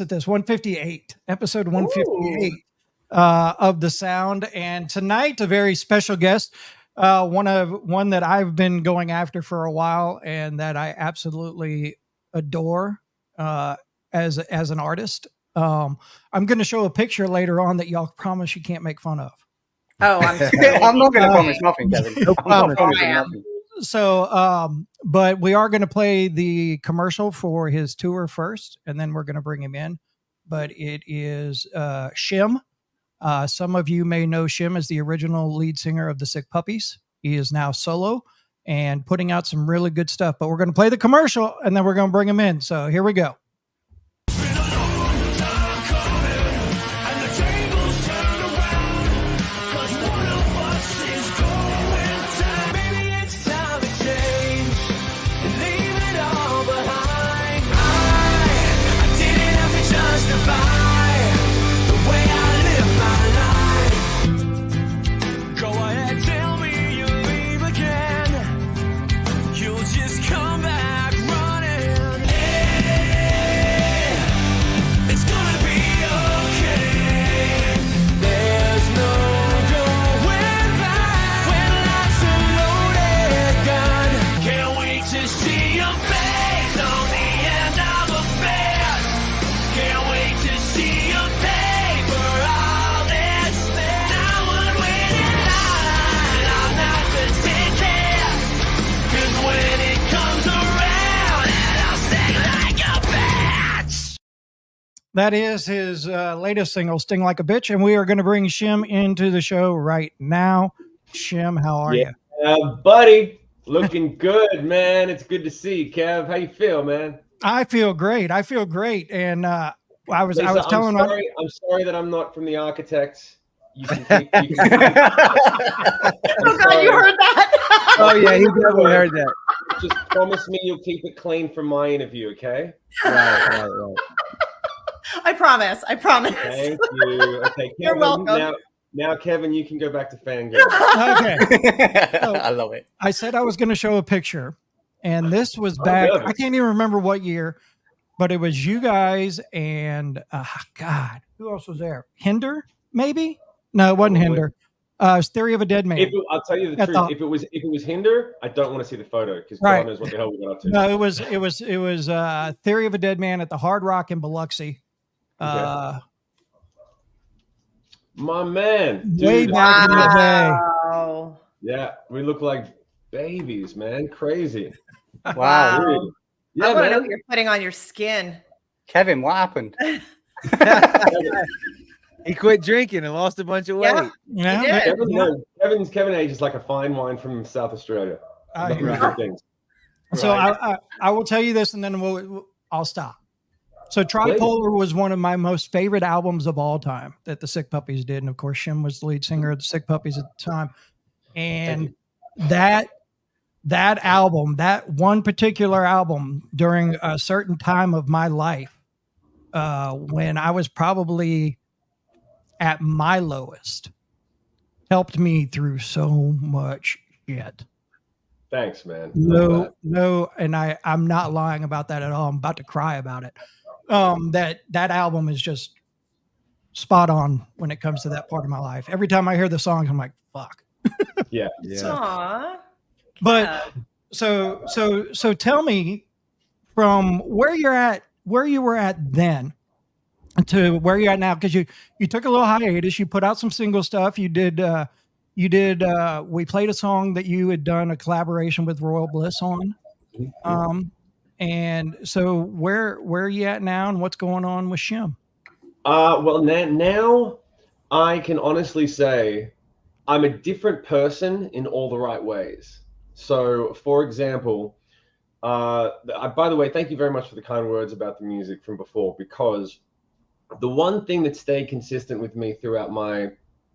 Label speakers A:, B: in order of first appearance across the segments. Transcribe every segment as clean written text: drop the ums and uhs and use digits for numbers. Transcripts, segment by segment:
A: at this 158, episode 158 of The Sound. And tonight, a very special guest, one that I've been going after for a while and that I absolutely adore as an artist. I'm going to show a picture later on that y'all promise you can't make fun of.
B: Oh,
C: I'm not going to promise nothing, Kevin. No promise. Nothing.
A: So, but we are going to play the commercial for his tour first, and then we're going to bring him in. But it is Shim. Some of you may know Shim as the original lead singer of the Sick Puppies. He is now solo and putting out some really good stuff. But we're going to play the commercial, and then we're going to bring him in. So here we go. That is his latest single, Sting Like a Bitch. And we are going to bring Shim into the show right now. Shim, how are you?
D: Buddy, looking good, man. It's good to see you, Kev. How you feel, man?
A: I feel great. And I was telling
D: I'm sorry that I'm not from the Architects. You can
B: oh, God, you heard that?
C: Oh, yeah, he definitely heard that.
D: Just promise me you'll keep it clean from my interview, okay?
C: Right.
B: I promise.
D: Thank you. Okay, Kevin,
B: you're welcome.
D: Now, Kevin, you can go back to fangirl.
A: Okay. So,
C: I love it.
A: I said I was going to show a picture, and this was back. I can't even remember what year, but it was you guys and God, who else was there? Hinder, maybe? No, it wasn't Hinder. It was Theory of a Dead Man.
D: I'll tell you the truth. If it was Hinder, I don't want to see the photo because God knows what the hell we got up to.
A: No, it was Theory of a Dead Man at the Hard Rock in Biloxi.
D: My man, dude.
A: Way back in the day.
D: Yeah, we look like babies, man. Crazy.
C: Wow.
D: Really. Yeah,
B: I want to know what you're putting on your skin.
C: Kevin, what happened?
E: He quit drinking and lost a bunch of weight.
A: Yeah.
D: Kevin age is like a fine wine from South Australia.
A: So I will tell you this, and then I'll stop. So Tripolar was one of my most favorite albums of all time that the Sick Puppies did. And of course, Shim was the lead singer of the Sick Puppies at the time. And that album, that one particular album during a certain time of my life, when I was probably at my lowest, helped me through so much shit.
D: Thanks, man.
A: No. And I'm not lying about that at all. I'm about to cry about it. That album is just spot on when it comes to that part of my life. Every time I hear the songs, I'm like, fuck.
D: Yeah.
B: Aww.
A: But so tell me from where you were at then to where you're at now, because you took a little hiatus, you put out some single stuff, we played a song that you had done a collaboration with Royal Bliss on. And so where are you at now, and what's going on with Shim?
D: Well, now I can honestly say I'm a different person in all the right ways. So, for example, by the way, thank you very much for the kind words about the music from before, because the one thing that stayed consistent with me throughout my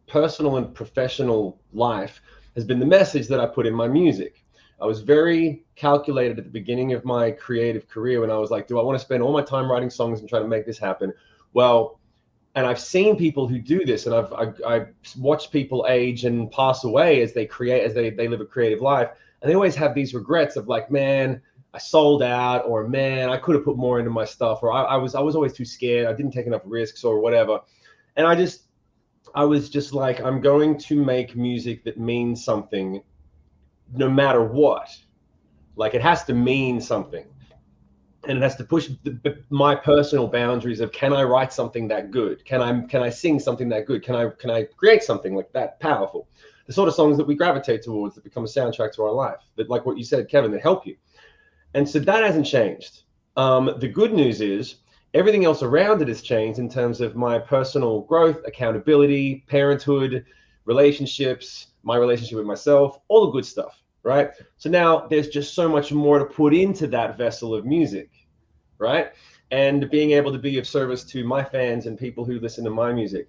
D: personal and professional life has been the message that I put in my music. I was very calculated at the beginning of my creative career when I was like, do I want to spend all my time writing songs and trying to make this happen? Well, and I've seen people who do this, and I've watched people age and pass away as they live a creative life. And they always have these regrets of like, man, I sold out, or man, I could have put more into my stuff, or I was always too scared. I didn't take enough risks or whatever. And I was just like, I'm going to make music that means something no matter what. Like, it has to mean something. And it has to push my personal boundaries of, can I write something that good? Can I sing something that good? Can I create something like that powerful? The sort of songs that we gravitate towards that become a soundtrack to our life, that, like what you said, Kevin, that help you. And so that hasn't changed. The good news is everything else around it has changed in terms of my personal growth, accountability, parenthood, relationships, my relationship with myself, all the good stuff, right? So now there's just so much more to put into that vessel of music, right? And being able to be of service to my fans and people who listen to my music.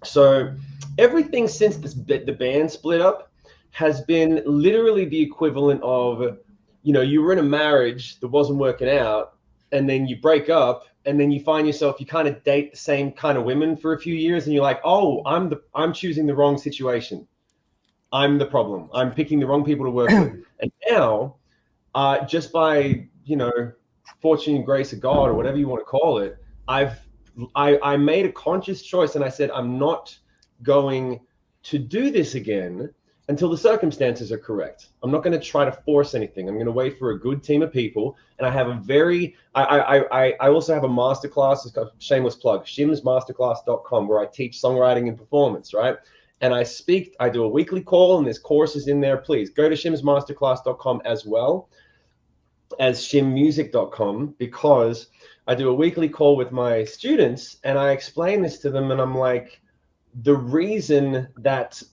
D: So everything since the band split up has been literally the equivalent of, you know, you were in a marriage that wasn't working out, and then you break up, and then you find yourself, you kind of date the same kind of women for a few years, and you're like, oh, I'm choosing the wrong situation. I'm the problem. I'm picking the wrong people to work with. And now, just by, you know, fortune and grace of God, or whatever you want to call it, I made a conscious choice, and I said, I'm not going to do this again until the circumstances are correct. I'm not going to try to force anything. I'm going to wait for a good team of people. And I have I also have a masterclass. It's got a shameless plug, shimsmasterclass.com, where I teach songwriting and performance, right? And I do a weekly call, and there's courses in there. Please go to shimsmasterclass.com as well as shimmusic.com, because I do a weekly call with my students, and I explain this to them, and I'm like, the reason that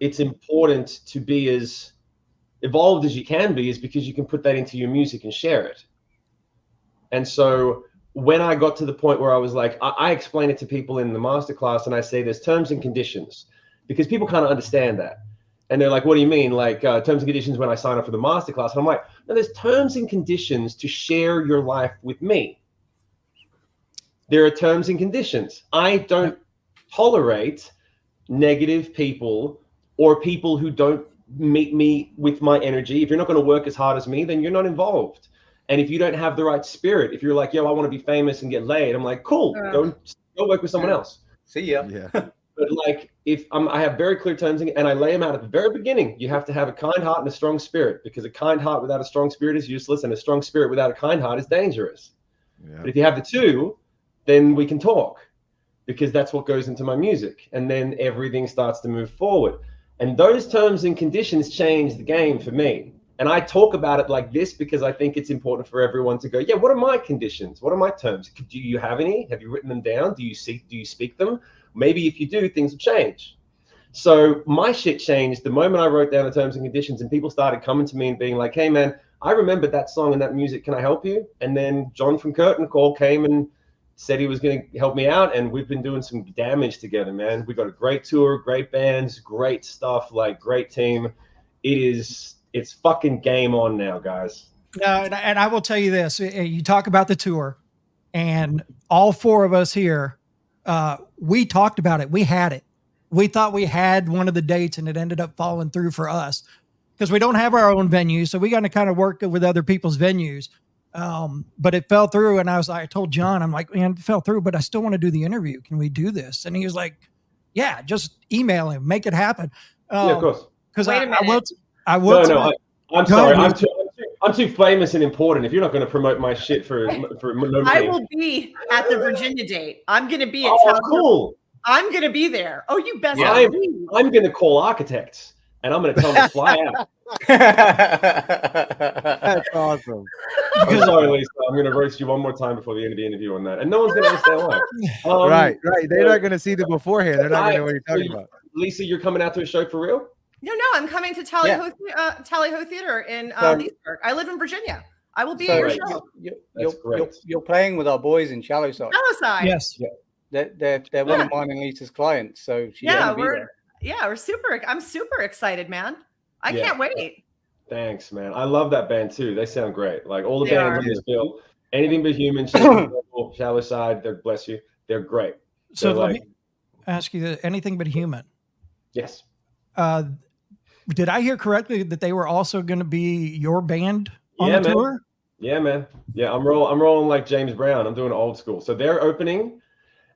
D: it's important to be as evolved as you can be is because you can put that into your music and share it. And so when I got to the point where I was like, I explain it to people in the masterclass, and I say there's terms and conditions, because people kind of understand that. And they're like, what do you mean? Like terms and conditions when I sign up for the masterclass? And I'm like, no, there's terms and conditions to share your life with me. There are terms and conditions. I don't tolerate negative people or people who don't meet me with my energy. If you're not going to work as hard as me, then you're not involved. And if you don't have the right spirit, if you're like, yo, I want to be famous and get laid, I'm like, cool, go work with someone else.
C: See ya.
D: Yeah. But like, if I have very clear terms, and I lay them out at the very beginning. You have to have a kind heart and a strong spirit, because a kind heart without a strong spirit is useless, and a strong spirit without a kind heart is dangerous. Yeah. But if you have the two, then we can talk, because that's what goes into my music. And then everything starts to move forward. And those terms and conditions change the game for me. And I talk about it like this because I think it's important for everyone to go, yeah, what are my conditions? What are my terms? Do you have any? Have you written them down? Do you speak them? Maybe if you do, things will change. So my shit changed the moment I wrote down the terms and conditions, and people started coming to me and being like, hey man, I remembered that song and that music. Can I help you? And then John from Curtain Call came and said he was going to help me out, and we've been doing some damage together, man. We got a great tour, great bands, great stuff, like great team. It's fucking game on now, guys.
A: And I will tell you this: you talk about the tour, and all four of us here, we talked about it. We had it. We thought we had one of the dates, and it ended up falling through for us because we don't have our own venue, so we got to kind of work with other people's venues. But it fell through, and I told John, I'm like, man, it fell through, but I still want to do the interview. Can we do this? And he was like, yeah, just email him, make it happen.
D: Yeah, of course.
A: Because I will.
D: No, I'm sorry. I'm too famous and important. If you're not going to promote my shit for nobody.
B: I will be at the Virginia date. I'm going to be at
D: town. Cool.
B: I'm going to be there. Oh, you best.
D: Yeah, I'm going to call architects, and I'm going to tell them to fly out.
E: That's awesome.
D: I'm sorry, Lisa. I'm going to roast you one more time before the end of the interview on that, and no one's going to understand why.
E: Right. They're not going to see the beforehand. They're not going to know what you're talking about.
D: Lisa, you're coming out to a show for real?
B: No, I'm coming to Tally Ho Theater in Leesburg. I live in Virginia. I will be at your show.
C: You're playing with our boys in Shallow Side.
B: Shallow Side.
A: Yes.
C: Yeah. They're one of mine and Lisa's clients. So I'm super excited, man. I can't wait.
D: Thanks, man. I love that band too. They sound great. Like all the bands on this bill, Anything But Human, Shallow Side, bless you. They're great.
A: So let me ask you, Anything But Human.
D: Yes.
A: Did I hear correctly that they were also going to be your band on the tour?
D: Yeah, man. Yeah, I'm rolling like James Brown. I'm doing old school. So they're opening,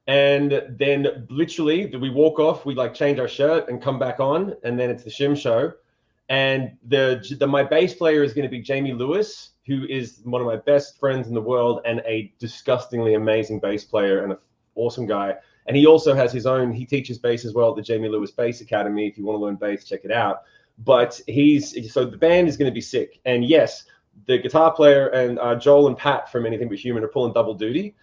D: and then literally we walk off, we like change our shirt and come back on, and then it's the Shim show. And my bass player is going to be Jamie Lewis, who is one of my best friends in the world and a disgustingly amazing bass player and an awesome guy. And he also has his own, he teaches bass as well at the Jamie Lewis Bass Academy. If you want to learn bass, check it out. But so the band is going to be sick. And yes, the guitar player and Joel and Pat from Anything But Human are pulling double duty.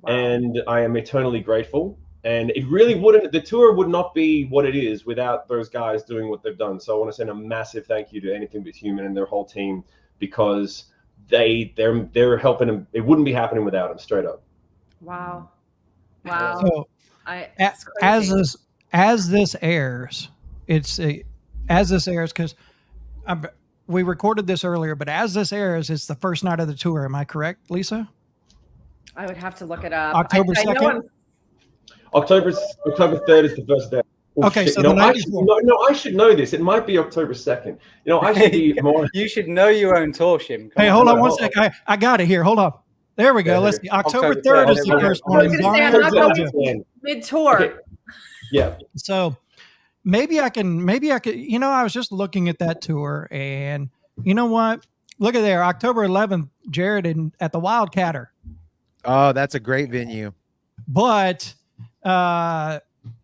D: Wow. And I am eternally grateful. And it really the tour would not be what it is without those guys doing what they've done. So I want to send a massive thank you to Anything But Human and their whole team, because they're helping them. It wouldn't be happening without them, straight up.
B: Wow.
A: So as this airs, because we recorded this earlier, but as this airs, it's the first night of the tour. Am I correct, Lisa?
B: I would have to look it up.
A: October 2nd?
D: October 3rd is the first day.
A: Okay,
D: shit.
A: so
D: I should know this. It might be October 2nd. I should be more.
C: You should know your own tour, Shim.
A: Hey, hold on one second. I got it here. Hold on. There we go.
D: Yeah,
A: Let's see. October 3rd is the first one.
B: Mid-tour.
D: Okay. Yeah.
A: So maybe I can, I was just looking at that tour, and you know what? Look at there. October 11th, Jared at the Wildcatter.
E: Oh, that's a great venue.
A: But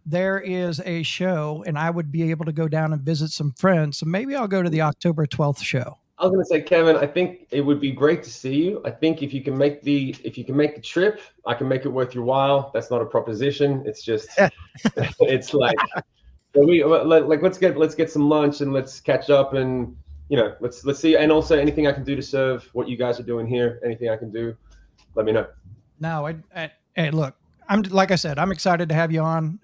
A: there is a show, and I would be able to go down and visit some friends. So maybe I'll go to the October 12th show.
D: I was going to say, Kevin, I think it would be great to see you. I think if you can make the trip, I can make it worth your while. That's not a proposition. It's just, it's like, let's get some lunch and let's catch up, and let's see. And also anything I can do to serve what you guys are doing here, anything I can do, let me know.
A: No, hey, look, like I said, I'm excited to have you on.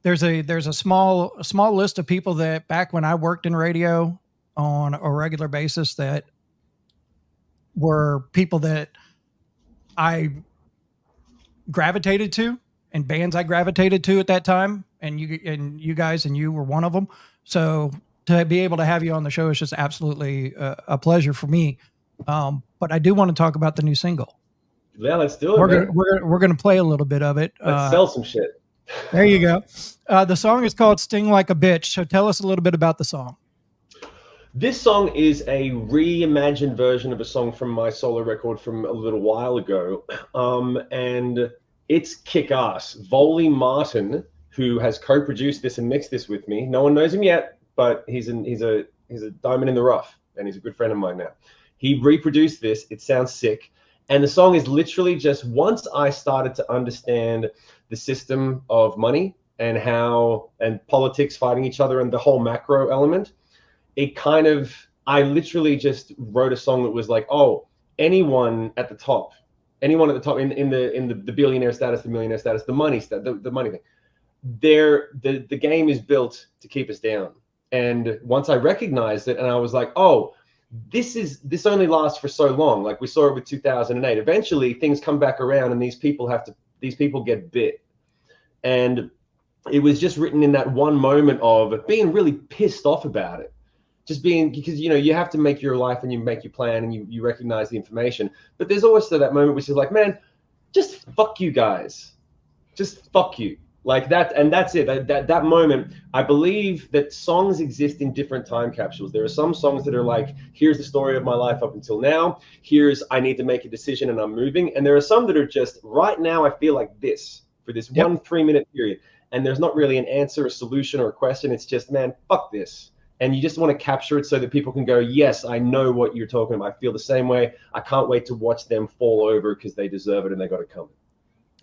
A: There's a small list of people that back when I worked in radio on a regular basis that were people that I gravitated to, and bands I gravitated to at that time, and you guys were one of them. So to be able to have you on the show is just absolutely a pleasure for me. But I do want to talk about the new single.
D: Yeah, let's do it.
A: We're gonna play a little bit of it.
D: Let's sell some shit.
A: There you go. The song is called "Sting Like a Bitch." So tell us a little bit about the song.
D: This song is a reimagined version of a song from my solo record from a little while ago, and it's kick-ass. Voley Martin, who has co-produced this and mixed this with me. No one knows him yet, but he's a diamond in the rough, and he's a good friend of mine now. He reproduced this. It sounds sick. And the song is literally just, once I started to understand the system of money and politics fighting each other and the whole macro element, I literally just wrote a song that was like, oh, anyone at the top in the billionaire status, the millionaire status, the money thing, the game is built to keep us down. And once I recognized it, and I was like, oh, this only lasts for so long. Like we saw it with 2008. Eventually things come back around, and these people get bit. And it was just written in that one moment of being really pissed off about it. Just being, because you have to make your life and you make your plan and you recognize the information. But there's also that moment which is like, man, just fuck you guys. Just fuck you. Like that, and that's it. That moment, I believe that songs exist in different time capsules. There are some songs that are like, here's the story of my life up until now. Here's, I need to make a decision and I'm moving. And there are some that are just, right now I feel like this, for this 1 3-minute period. And there's not really an answer, a solution, or a question. It's just, man, fuck this. And you just want to capture it so that people can go, yes, I know what you're talking about. I feel the same way. I can't wait to watch them fall over because they deserve it and they got it coming.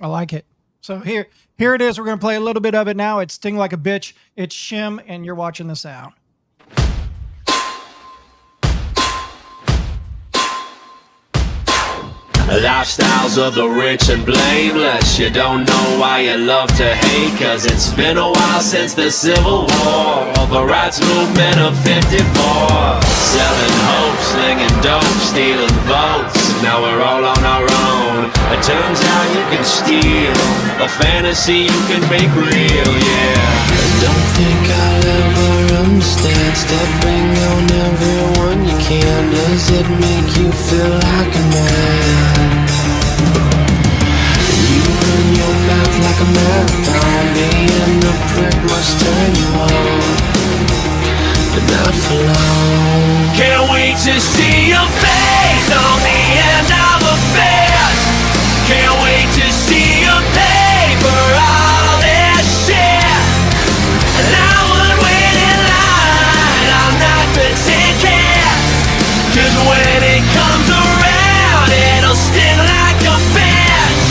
A: I like it. So here it is. We're going to play a little bit of it now. It's Sting Like a Bitch. It's Shim, and you're watching The Sound.
F: Lifestyles of the rich and blameless. You don't know why you love to hate, cause it's been a while since the Civil War, the rights movement of 54. Selling hope, slinging dope, stealing votes. Now we're all on our own. It turns out you can steal a fantasy you can make real, yeah. Don't think I'll ever understand stepping on everyone you can? Does it make you feel like a man? You run your mouth like a marathon. Being a prick must turn you on, but not for long. Can't wait to see your face on the end of a fest. Can't wait to see your paper, all this shit. And I would wait in line, I'm not the ticket. 'Cause when it comes around, it'll sting like a bitch.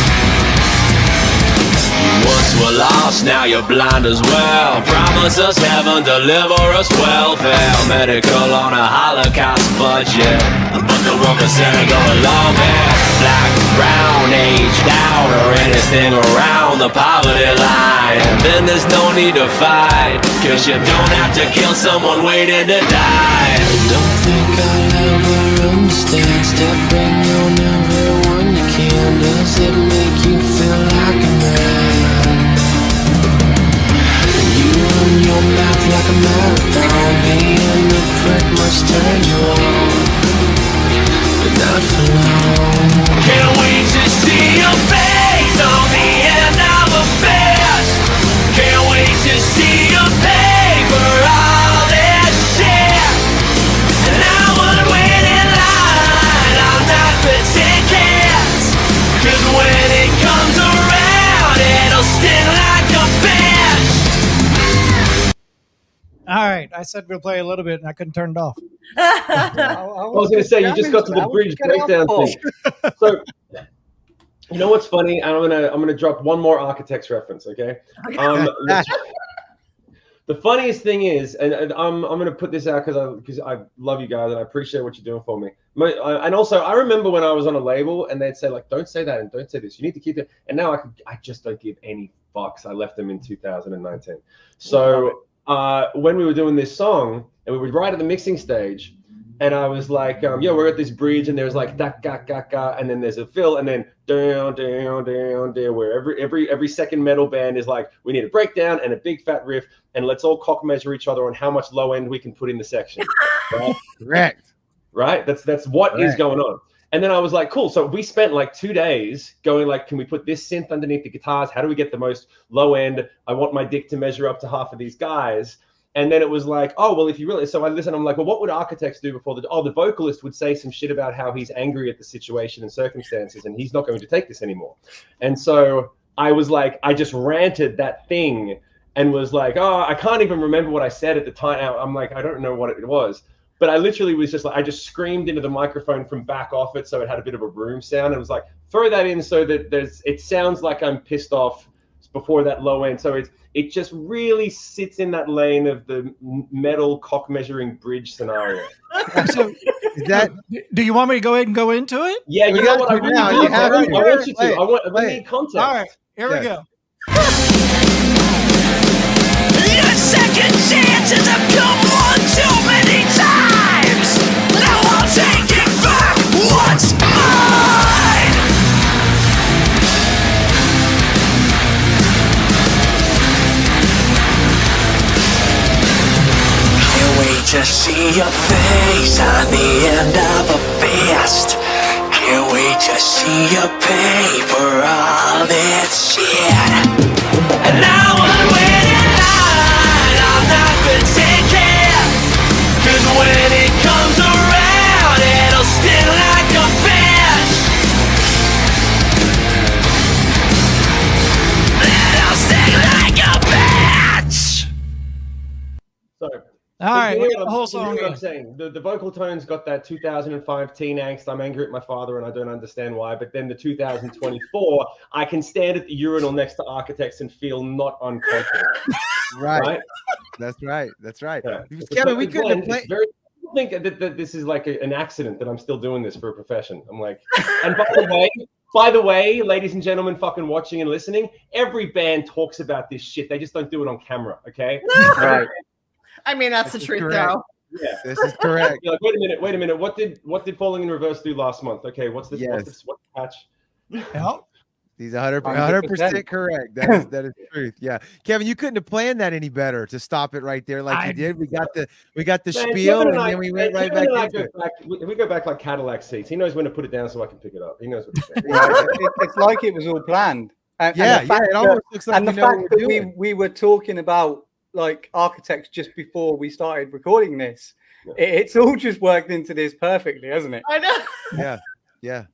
F: Once we're lost, now you're blind as well. Promise us heaven, deliver us welfare. Medical on a Holocaust budget, but the 1% are going low, man. Black, brown, aged out, or anything around the poverty line. Then there's no need to fight, 'cause you don't have to kill someone waiting to die. I don't think I'll ever understand stepping on everyone you can. Does it make you feel like a man? You run your mouth like a marathon. Being a prick must turn you on, but not for long. Can't wait to see your face on the end of a fest. Can't wait to see your paper, all this shit. And I would wait in line, I'm not the tickets. 'Cause when it comes around, it'll sting like a bitch.
A: All right, I said we'll play a little bit, and I couldn't turn it off.
D: I was going to say, you just got to the bridge breakdown thing. So, you know what's funny? I'm gonna drop one more Architects reference, okay? The funniest thing is, and I'm gonna put this out because I love you guys and I appreciate what you're doing for me. And also, I remember when I was on a label and they'd say like, "Don't say that and don't say this. You need to keep it." And now I just don't give any fucks. I left them in 2019. So when we were doing this song and we were right at the mixing stage, and I was like, yeah, we're at this bridge, and there's like da ga ga ga, and then there's a fill, and then down down down down, where every second metal band is like, we need a breakdown and a big fat riff, and let's all cock measure each other on how much low end we can put in the section. Right?
E: Correct.
D: Right? That's what is going on. And then I was like, cool. So we spent like 2 days going like, can we put this synth underneath the guitars? How do we get the most low end? I want my dick to measure up to half of these guys. And then it was like, oh, well, if you really, so I listened, I'm like, well, what would Architects do before the vocalist would say some shit about how he's angry at the situation and circumstances and he's not going to take this anymore. And so I was like, I just ranted that thing and was like, oh, I can't even remember what I said at the time. I'm like, I don't know what it was. But I literally was just like, I just screamed into the microphone from back off it so it had a bit of a room sound. And it was like, throw that in so that it sounds like I'm pissed off before that low end. So it just really sits in that lane of the metal cock measuring bridge scenario.
A: So
E: Is that?
A: Do you want me to go ahead and go into it?
D: Yeah, you know what? I really do. I want you to. I need context.
A: All right, here we go.
F: Your second chances have come one too many times. Now I'll take it back what's mine. Can't wait to see your face on the end of a fist. Can't wait to see your paper, all this shit. And now I'm waiting line, I'm not the ticket. 'Cause when it comes around, it'll sting like a bitch. It'll sting like a bitch.
D: Sorry.
A: All right,
D: You
A: we
D: know
A: got the whole song.
D: what I'm saying. The vocal tone's got that 2005 teen angst. I'm angry at my father and I don't understand why. But then the 2024, I can stand at the urinal next to Architects and feel not unconfident.
E: Right. That's right. That's right.
D: Yeah.
E: Kevin, we couldn't have played.
D: I think that this is like an accident that I'm still doing this for a profession. I'm like, and by the way, ladies and gentlemen, fucking watching and listening, every band talks about this shit. They just don't do it on camera. Okay.
E: Right.
B: I mean, that's the truth, though.
D: Yeah,
E: This is correct.
D: you're like, wait a minute. What did Falling in Reverse do last month? Okay, what's the patch?
A: Well,
E: He's 100% correct. That is truth. Yeah, Kevin, you couldn't have planned that any better to stop it right there like you did. We got the spiel, and then we went right back into it.
D: We go back like Cadillac seats. He knows when to put it down so I can pick it up. He knows what he's saying.
C: It's like it was all planned. And
E: it almost looks like
C: the fact that we were talking about like architects just before we started recording this. It's all just worked into this perfectly, hasn't it?
B: I know.
E: Yeah.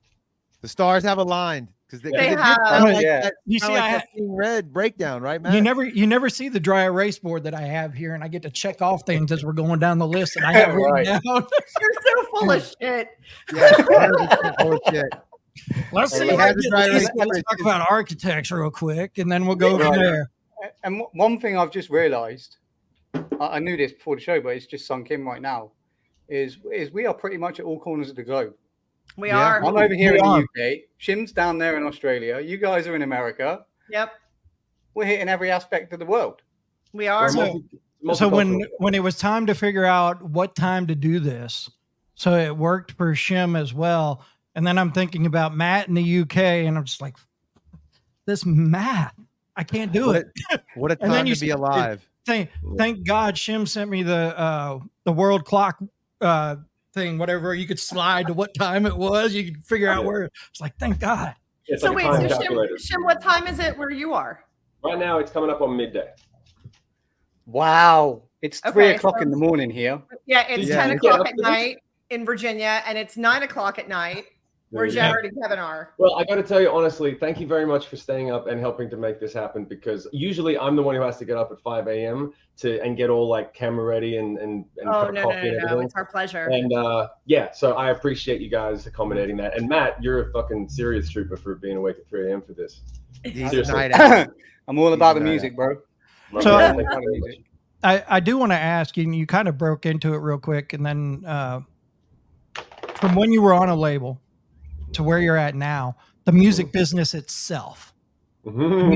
E: The stars have aligned because
B: they have.
A: You see, I have
E: red breakdown, right, Matt?
A: You never see the dry erase board that I have here, and I get to check off things as we're going down the list, and I have written down.
B: You're so full of shit.
E: Yeah, 100% full of shit.
A: Let's see. Let's talk about architects real quick, and then we'll go from there.
C: And one thing I've just realized, I knew this before the show, but it's just sunk in right now, is we are pretty much at all corners of the globe.
B: We are.
C: I'm over here in the UK. Shim's down there in Australia. You guys are in America.
B: Yep.
C: We're hitting every aspect of the world.
B: We are.
A: So when it was time to figure out what time to do this, so it worked for Shim as well. And then I'm thinking about Matt in the UK, and I'm just like, this math, I can't do it.
E: What a time to be alive.
A: Thank God Shim sent me the world clock thing, whatever. You could slide to what time it was. You could figure out where. It's like, thank God.
D: It's
B: so
D: like
B: wait, so Shim, what time is it where you are?
D: Right now, it's coming up on midday.
C: Wow. It's 3 o'clock in the morning here.
B: Yeah, it's 10 o'clock at night in Virginia, and it's 9 o'clock at night where Jared and Kevin are.
D: Well, I got to tell you honestly, thank you very much for staying up and helping to make this happen, because usually I'm the one who has to get up at 5 a.m. and get all like camera ready and coffee and everything.
B: It's our pleasure.
D: And so I appreciate you guys accommodating that. And Matt, you're a fucking serious trooper for being awake at 3 a.m. for this.
C: I'm all about the music, bro.
A: So I do want to ask you, and you kind of broke into it real quick, and then from when you were on a label to where you're at now, the music business itself, what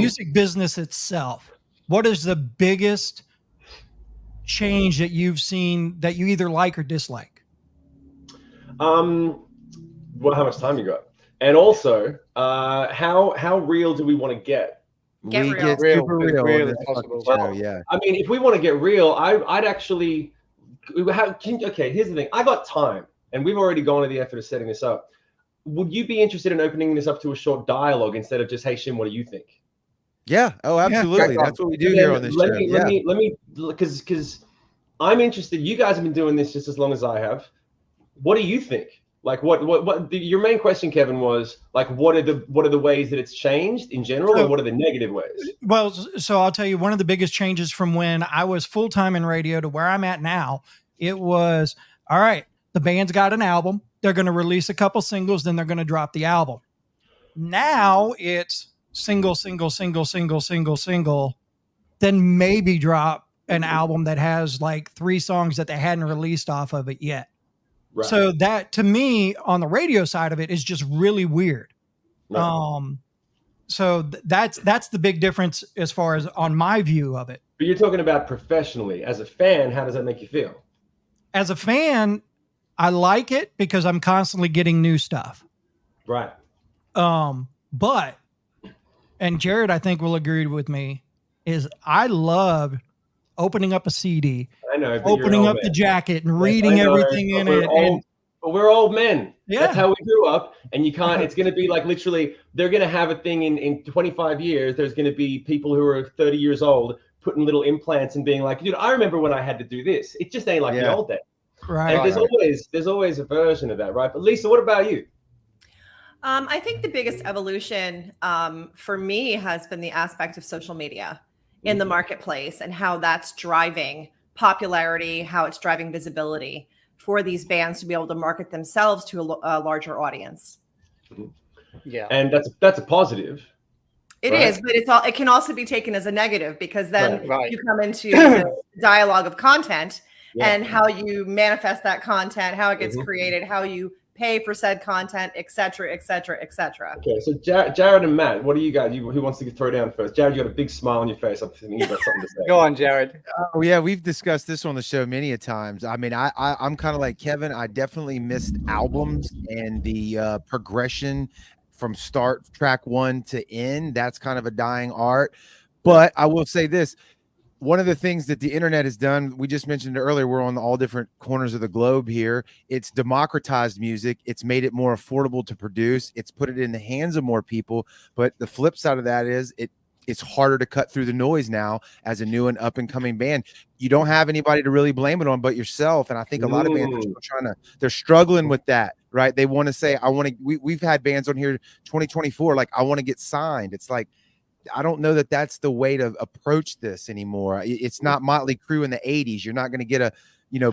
A: is the biggest change that you've seen that you either like or dislike?
D: Well, how much time you got? And also, how real do we want to get?
E: Get super real as possible.
D: Well,
E: yeah.
D: I mean, if we want to get real, I'd actually here's the thing. I got time, and we've already gone to the effort of setting this up. Would you be interested in opening this up to a short dialogue instead of just, hey, Shim, what do you think?
E: Yeah. Oh, absolutely. Yeah. That's what we do here on this show.
D: Let me, because I'm interested. You guys have been doing this just as long as I have. What do you think? Like, your main question, Kevin, was like, what are the ways that it's changed in general, and what are the negative ways?
A: Well, so I'll tell you, one of the biggest changes from when I was full-time in radio to where I'm at now, it was, all right, the band's got an album. They're going to release a couple singles, then they're going to drop the album. Now it's single, then maybe drop an album that has like 3 songs that they hadn't released off of it yet. Right. So that, to me, on the radio side of it, is just really weird. Right. So that's the big difference as far as on my view of it.
D: But you're talking about professionally. As a fan, how does that make you feel?
A: As a fan, I like it because I'm constantly getting new stuff.
D: Right.
A: But, and Jared, I think, will agree with me, is I love opening up a CD, opening up the jacket and reading everything in it.
D: But we're old men.
A: Yeah.
D: That's how we grew up. And you can't, it's going to be like, literally, they're going to have a thing in 25 years. There's going to be people who are 30 years old putting little implants and being like, dude, I remember when I had to do this. It just ain't like the old days.
A: Right.
D: And there's always a version of that, right? But Lisa, what about you?
B: I think the biggest evolution for me has been the aspect of social media in the marketplace and how that's driving popularity, how it's driving visibility for these bands to be able to market themselves to a larger audience.
C: Yeah.
D: And that's a positive.
B: It is, but it can also be taken as a negative, because then you come into the dialogue of content and how you manifest that content, how it gets created, how you pay for said content, et cetera, et cetera, et cetera.
D: Okay, so Jared and Matt, what do you guys? Who wants to throw down first? Jared, you got a big smile on your face. I'm thinking you've got something to say.
C: Go on, Jared.
E: Oh yeah, we've discussed this on the show many a times. I mean, I'm kind of like Kevin. I definitely missed albums and the progression from start track one to end. That's kind of a dying art. But I will say this. One of the things that the internet has done, we just mentioned it earlier, we're on all different corners of the globe here. It's democratized music. It's made it more affordable to produce. It's put it in the hands of more people. But the flip side of that is it's harder to cut through the noise now as a new and up and coming band. You don't have anybody to really blame it on but yourself. And I think a lot of bands are still they're struggling with that, right? They want to say, we've had bands on here 2024, like, I want to get signed. It's like, I don't know that that's the way to approach this anymore. It's not Motley Crue in the 80s. You're not going to get a,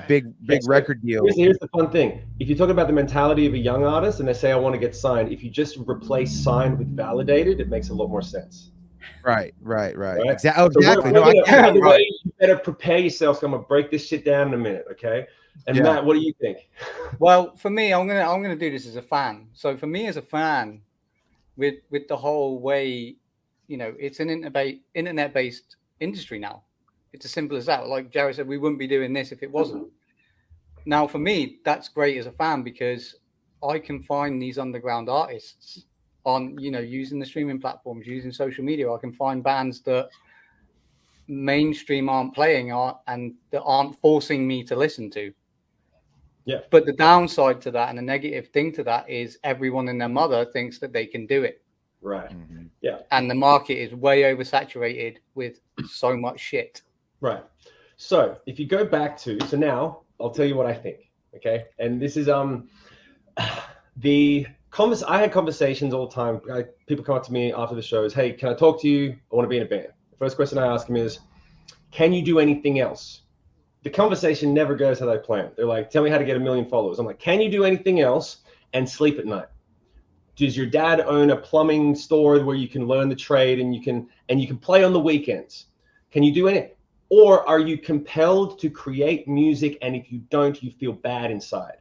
E: big record deal.
D: Here's the fun thing. If you talk about the mentality of a young artist and they say, I want to get signed, if you just replace signed with validated, it makes a lot more sense.
E: Right. Exactly.
D: You better prepare yourself. So I'm gonna break this shit down in a minute, okay? And Matt, what do you think?
C: Well, for me, I'm gonna do this as a fan. So for me as a fan, with the whole way, it's an internet-based industry now. It's as simple as that. Like Jared said, we wouldn't be doing this if it wasn't. Now, for me, that's great as a fan because I can find these underground artists on, using the streaming platforms, using social media. I can find bands that mainstream aren't playing and that aren't forcing me to listen to.
D: Yeah.
C: But the downside to that and the negative thing to that is everyone and their mother thinks that they can do it.
D: Right.
E: Mm-hmm.
D: Yeah.
C: And the market is way oversaturated with so much shit.
D: Right. So if you go back to, now I'll tell you what I think. Okay. And this is, I had conversations all the time. People come up to me after the shows. Hey, can I talk to you? I want to be in a band. The first question I ask them is, can you do anything else? The conversation never goes how they plan. They're like, tell me how to get 1 million followers. I'm like, can you do anything else and sleep at night? Does your dad own a plumbing store where you can learn the trade and you can play on the weekends? Can you do anything? Or are you compelled to create music, and if you don't, you feel bad inside?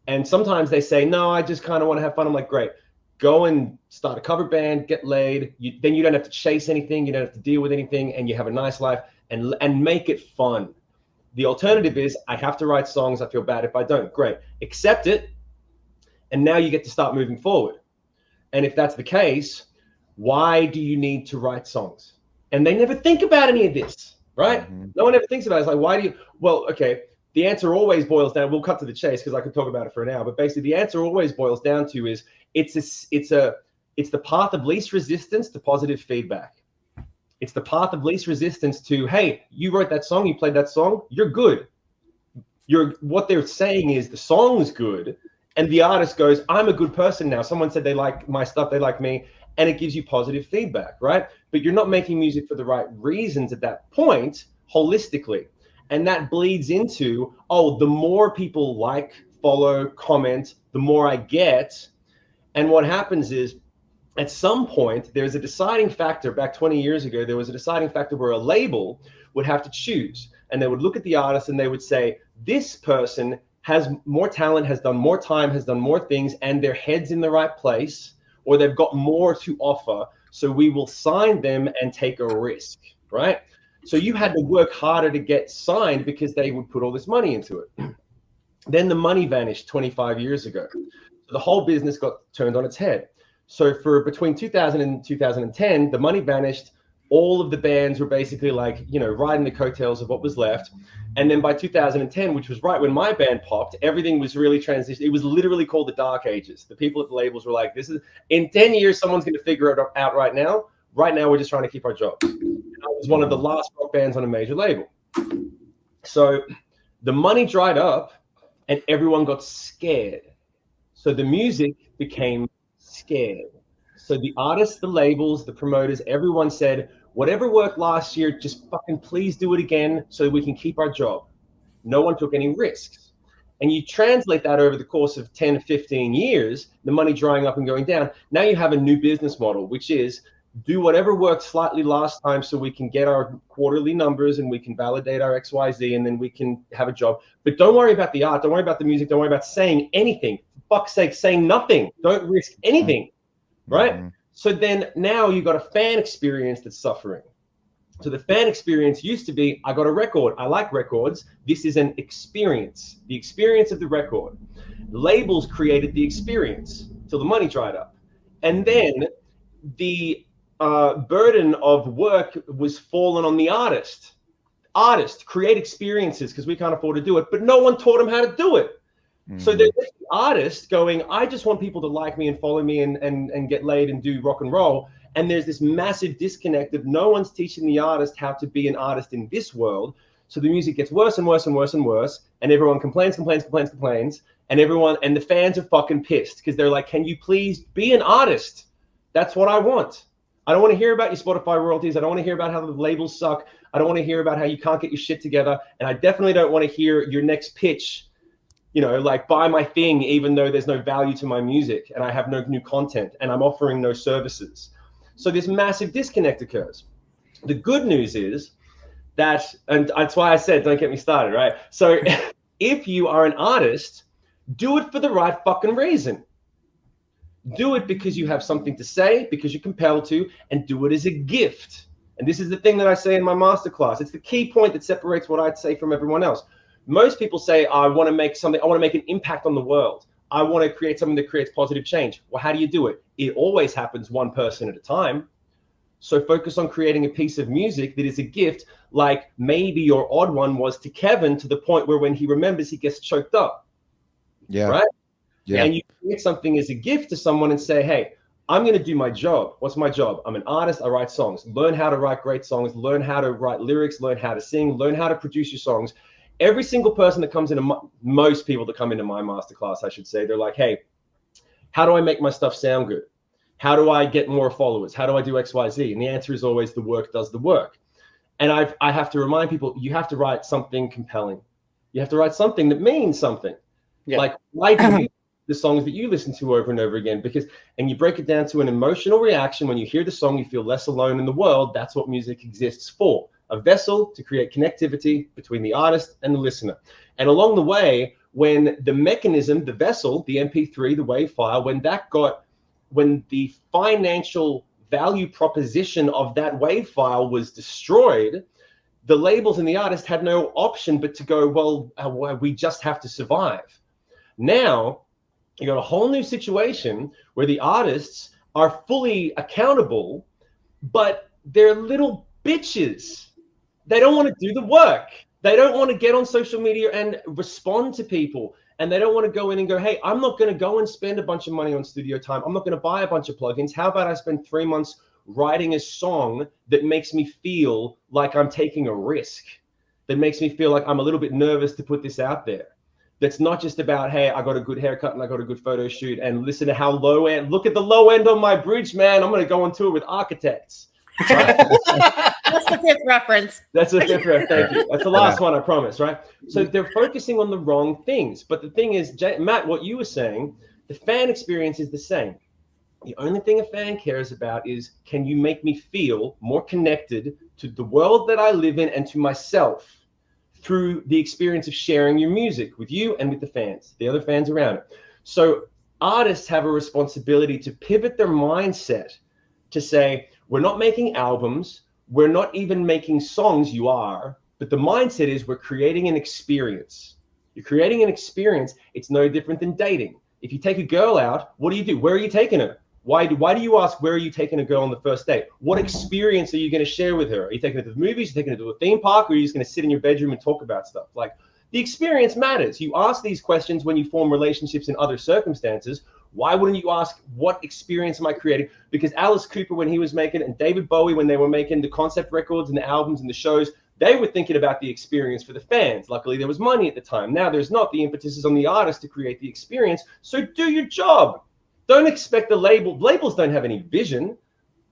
D: And sometimes they say, no, I just kind of want to have fun. I'm like, great, go and start a cover band, get laid. Then you don't have to chase anything. You don't have to deal with anything, and you have a nice life and make it fun. The alternative is I have to write songs. I feel bad if I don't. Great, accept it. And now you get to start moving forward. And if that's the case, why do you need to write songs? And they never think about any of this, right? Mm-hmm. No one ever thinks about it. It's like, why do you? Well, okay. The answer always boils down. We'll cut to the chase because I could talk about it for an hour. But basically, the answer always boils down to is it's the path of least resistance to positive feedback. It's the path of least resistance to, hey, you wrote that song, you played that song, you're good. What they're saying is the song's good. And the artist goes, I'm a good person now. Someone said they like my stuff, they like me. And it gives you positive feedback, right? But you're not making music for the right reasons at that point, holistically. And that bleeds into, the more people like, follow, comment, the more I get. And what happens is, at some point, there's a deciding factor. Back 20 years ago, there was a deciding factor where a label would have to choose. And they would look at the artist and they would say, this person has more talent, has done more time, has done more things, and their head's in the right place, or they've got more to offer. So we will sign them and take a risk, right? So you had to work harder to get signed because they would put all this money into it. Then the money vanished 25 years ago. The whole business got turned on its head. So for between 2000 and 2010, the money vanished. All of the bands were basically like, riding the coattails of what was left. And then by 2010, which was right when my band popped, everything was really transitioned. It was literally called the Dark Ages. The people at the labels were like, in 10 years, someone's going to figure it out right now. Right now, we're just trying to keep our jobs. I was one of the last rock bands on a major label. So the money dried up and everyone got scared. So the music became scared. So the artists, the labels, the promoters, everyone said, whatever worked last year, just fucking please do it again so we can keep our job. No one took any risks. And you translate that over the course of 10 to 15 years, the money drying up and going down. Now you have a new business model, which is do whatever worked slightly last time so we can get our quarterly numbers and we can validate our XYZ and then we can have a job. But don't worry about the art. Don't worry about the music. Don't worry about saying anything. For fuck's sake, say nothing. Don't risk anything, right? Mm-hmm. So then now you got a fan experience that's suffering. So the fan experience used to be, I got a record. I like records. This is an experience, the experience of the record. Labels created the experience till the money dried up. And then the burden of work was fallen on the artist. Create experiences because we can't afford to do it, but no one taught him how to do it. So there's the artist going, I just want people to like me and follow me and get laid and do rock and roll. And there's this massive disconnect of no one's teaching the artist how to be an artist in this world. So the music gets worse and worse and worse and worse. And everyone complains. And the fans are fucking pissed because they're like, can you please be an artist? That's what I want. I don't want to hear about your Spotify royalties. I don't want to hear about how the labels suck. I don't want to hear about how you can't get your shit together. And I definitely don't want to hear your next pitch, you know, like buy my thing, even though there's no value to my music and I have no new content and I'm offering no services. So this massive disconnect occurs. The good news is that, and that's why I said, don't get me started, right? So if you are an artist, do it for the right fucking reason. Do it because you have something to say, because you're compelled to, and do it as a gift. And this is the thing that I say in my masterclass. It's the key point that separates what I'd say from everyone else. Most people say, I want to make something, I want to make an impact on the world. I want to create something that creates positive change. Well, how do you do it? It always happens one person at a time. So focus on creating a piece of music that is a gift, like maybe your odd one was to Kevin, to the point where when he remembers, he gets choked up.
E: Yeah.
D: Right?
E: Yeah.
D: And you create something as a gift to someone and say, hey, I'm going to do my job. What's my job? I'm an artist. I write songs. Learn how to write great songs. Learn how to write lyrics. Learn how to sing. Learn how to produce your songs. Every single person that comes into most people that come into my masterclass, I should say, they're like, hey, how do I make my stuff sound good? How do I get more followers? How do I do X, Y, Z? And the answer is always the work does the work. And I have to remind people, you have to write something compelling. You have to write something that means something. Yeah. Like, why do you the songs that you listen to over and over again? And you break it down to an emotional reaction. When you hear the song, you feel less alone in the world. That's what music exists for. A vessel to create connectivity between the artist and the listener. And along the way, when the mechanism, the vessel, the MP3, the WAV file, when the financial value proposition of that WAV file was destroyed, the labels and the artist had no option but to go, well, we just have to survive. Now, you got a whole new situation where the artists are fully accountable, but they're little bitches. They don't want to do the work. They don't want to get on social media and respond to people. And they don't want to go in and go, hey, I'm not going to go and spend a bunch of money on studio time. I'm not going to buy a bunch of plugins. How about I spend 3 months writing a song that makes me feel like I'm taking a risk, that makes me feel like I'm a little bit nervous to put this out there. That's not just about, hey, I got a good haircut and I got a good photo shoot, and listen to how low end, look at the low end on my bridge, man. I'm going to go on tour with architects. Right?
B: That's the fifth reference.
D: That's the fifth reference. Thank you. That's the last one, I promise, right? So they're focusing on the wrong things. But the thing is, Matt, what you were saying, the fan experience is the same. The only thing a fan cares about is, can you make me feel more connected to the world that I live in and to myself through the experience of sharing your music with you and with the fans, the other fans around it. So artists have a responsibility to pivot their mindset to say, we're not making albums, we're not even making songs, you are, but the mindset is we're creating an experience. You're creating an experience. It's no different than dating. If you take a girl out, what do? Where are you taking her? Why do you ask, where are you taking a girl on the first date? What experience are you going to share with her? Are you taking her to the movies? Are you taking her to a theme park? Or are you just going to sit in your bedroom and talk about stuff? Like, the experience matters. You ask these questions when you form relationships in other circumstances. Why wouldn't you ask, what experience am I creating? Because Alice Cooper, when he was making, and David Bowie, when they were making the concept records and the albums and the shows, they were thinking about the experience for the fans. Luckily, there was money at the time. Now there's not. The impetus is on the artist to create the experience. So do your job. Don't expect the label. Labels don't have any vision.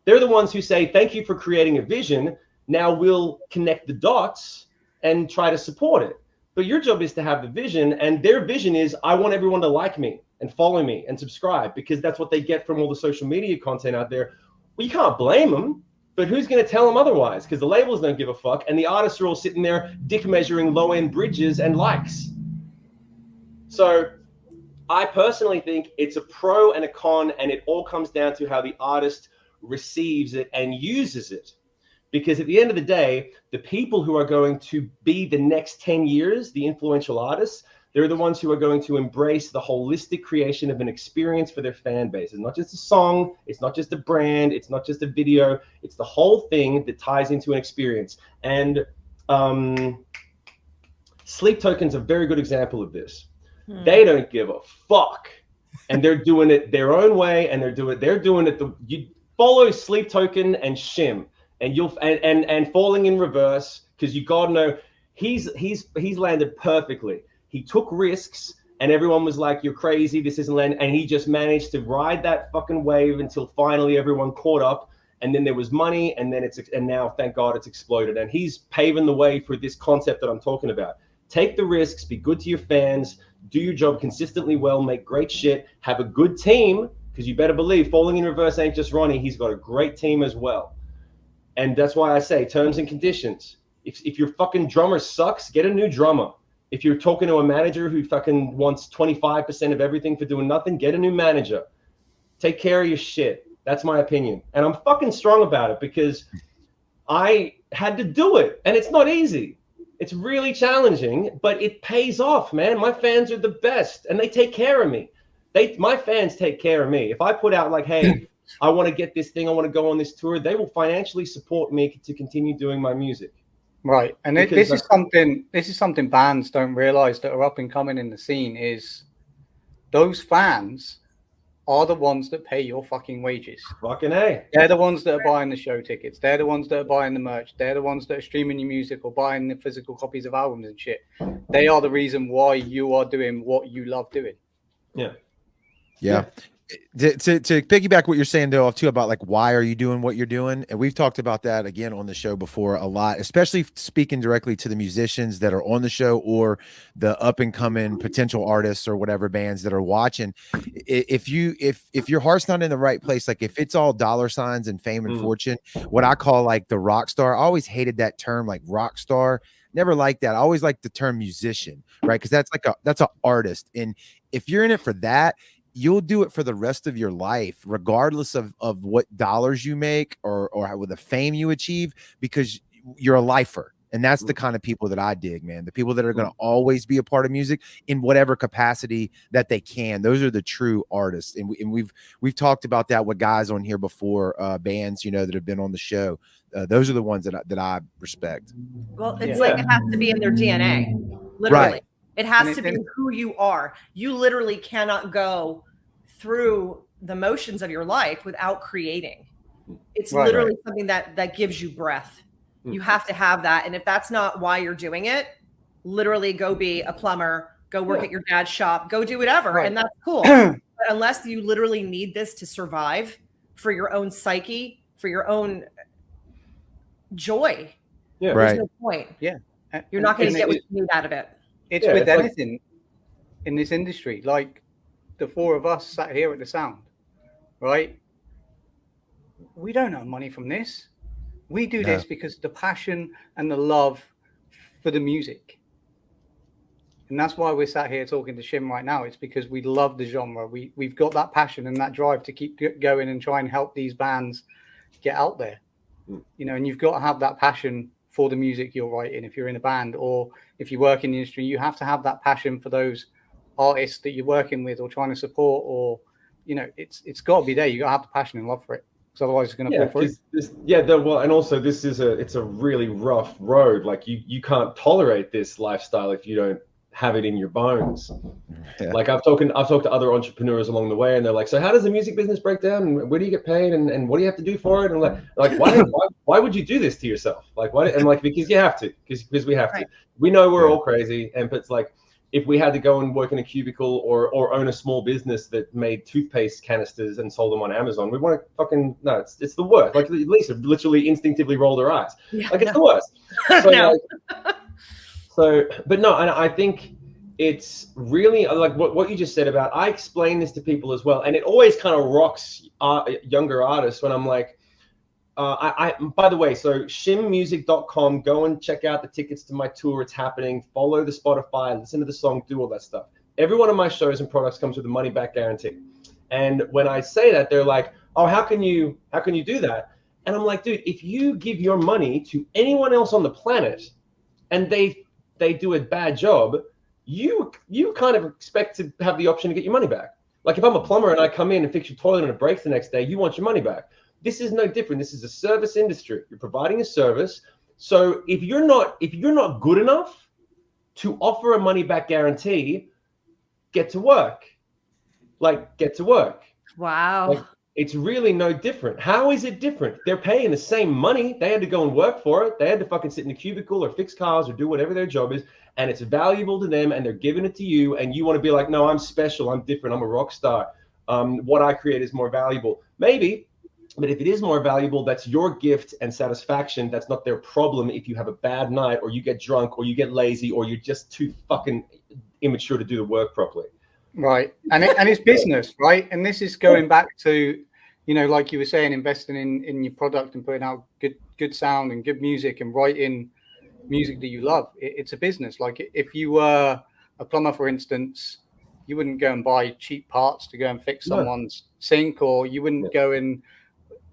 D: They're the ones who say, thank you for creating a vision. Now we'll connect the dots and try to support it. But your job is to have the vision, and their vision is, I want everyone to like me and follow me and subscribe, because that's what they get from all the social media content out there. Well, you can't blame them, but who's going to tell them otherwise? Because the labels don't give a fuck, and the artists are all sitting there dick measuring low-end bridges and likes. So I personally think it's a pro and a con, and it all comes down to how the artist receives it and uses it. Because at the end of the day, the people who are going to be the next 10 years, the influential artists, They're the ones who are going to embrace the holistic creation of an experience for their fan base. It's not just a song, it's not just a brand, it's not just a video, it's the whole thing that ties into an experience. And Sleep Token's a very good example of this. They don't give a fuck, and they're doing it their own way, and they're doing it you follow Sleep Token and Shim, and you'll and Falling in Reverse, because you gotta know he's landed perfectly. He took risks, and everyone was like, "You're crazy. This isn't landing." And he just managed to ride that fucking wave until finally everyone caught up. And then there was money, and now, thank God, it's exploded. And he's paving the way for this concept that I'm talking about. Take the risks, be good to your fans, do your job consistently well, make great shit, have a good team, because you better believe Falling in Reverse ain't just Ronnie. He's got a great team as well. And that's why I say terms and conditions. If your fucking drummer sucks, get a new drummer. If you're talking to a manager who fucking wants 25% of everything for doing nothing, get a new manager. Take care of your shit. That's my opinion. And I'm fucking strong about it because I had to do it. And it's not easy. It's really challenging, but it pays off, man. My fans are the best, and they take care of me. My fans take care of me. If I put out like, hey, I want to get this thing, I want to go on this tour, they will financially support me to continue doing my music.
C: Right, and this is something bands don't realize that are up and coming in the scene is those fans are the ones that pay your fucking wages.
D: Fucking A.
C: They're the ones that are buying the show tickets. They're the ones that are buying the merch. They're the ones that are streaming your music or buying the physical copies of albums and shit. They are the reason why you are doing what you love doing.
D: Yeah.
E: Yeah. To piggyback what you're saying though too about like why are you doing what you're doing, and we've talked about that again on the show before a lot, especially speaking directly to the musicians that are on the show or the up and coming potential artists or whatever bands that are watching. If your heart's not in the right place, like if it's all dollar signs and fame and fortune, what I call like the rock star, I always hated that term, like rock star. Never liked that. I always liked the term musician, right? Because that's an artist, and if you're in it for that, you'll do it for the rest of your life, regardless of what dollars you make or with the fame you achieve, because you're a lifer. And that's the kind of people that I dig, man. The people that are going to always be a part of music in whatever capacity that they can. Those are the true artists. And we've talked about that with guys on here before, bands, that have been on the show. Those are the ones that I respect.
B: Well, it's like it has to be in their DNA, literally. Right. It has to be who you are. You literally cannot go through the motions of your life without creating. It's literally something that gives you breath. You have to have that. And if that's not why you're doing it, literally go be a plumber, go work at your dad's shop, go do whatever. And that's cool. But unless you literally need this to survive for your own psyche, for your own joy, there's no point. Yeah. You're not going to get what you need out of it.
C: It's with anything in this industry. Like the four of us sat here at the Sound, right? We don't earn money from this. We do this because the passion and the love for the music. And that's why we're sat here talking to Shim right now. It's because we love the genre. We've got that passion and that drive to keep going and try and help these bands get out there. And you've got to have that passion for the music you're writing. If you're in a band or if you work in the industry, you have to have that passion for those artists that you're working with or trying to support, or it's got to be there. You got to have the passion and love for it, because otherwise it's going to fall through.
D: And also this is it's a really rough road. Like you can't tolerate this lifestyle if you don't have it in your bones. Like I've talked to other entrepreneurs along the way, and they're like, so how does the music business break down, and where do you get paid, and what do you have to do for it? And like why would you do this to yourself? Like why? And like, because you have to, because we have to. We know we're all crazy, but it's like if we had to go and work in a cubicle or own a small business that made toothpaste canisters and sold them on Amazon, we want to fucking it's the worst. Like Lisa literally instinctively rolled her eyes. It's the worst. So but no, and I think it's really like what you just said about, I explain this to people as well, and it always kind of rocks younger artists when I'm like, by the way, so shimmusic.com, go and check out the tickets to my tour. It's happening. Follow the Spotify, listen to the song, do all that stuff. Every one of my shows and products comes with a money back guarantee. And when I say that, they're like, oh, how can you do that? And I'm like, dude, if you give your money to anyone else on the planet and they do a bad job, you kind of expect to have the option to get your money back. Like if I'm a plumber and I come in and fix your toilet and it breaks the next day, you want your money back. This is no different. This is a service industry. You're providing a service. So if you're not good enough to offer a money back guarantee, get to work. Like get to work.
B: Wow.
D: Like, it's really no different. How is it different? They're paying the same money. They had to go and work for it. They had to fucking sit in the cubicle or fix cars or do whatever their job is. And it's valuable to them and they're giving it to you. And you want to be like, no, I'm special. I'm different. I'm a rock star. What I create is more valuable. Maybe, but if it is more valuable, that's your gift and satisfaction. That's not their problem if you have a bad night or you get drunk or you get lazy or you're just too fucking immature to do the work properly.
C: Right. And it's business, right? And this is going back to, like you were saying, investing in your product and putting out good sound and good music and writing music that you love. It's a business. Like if you were a plumber, for instance, you wouldn't go and buy cheap parts to go and fix someone's sink, or you wouldn't go and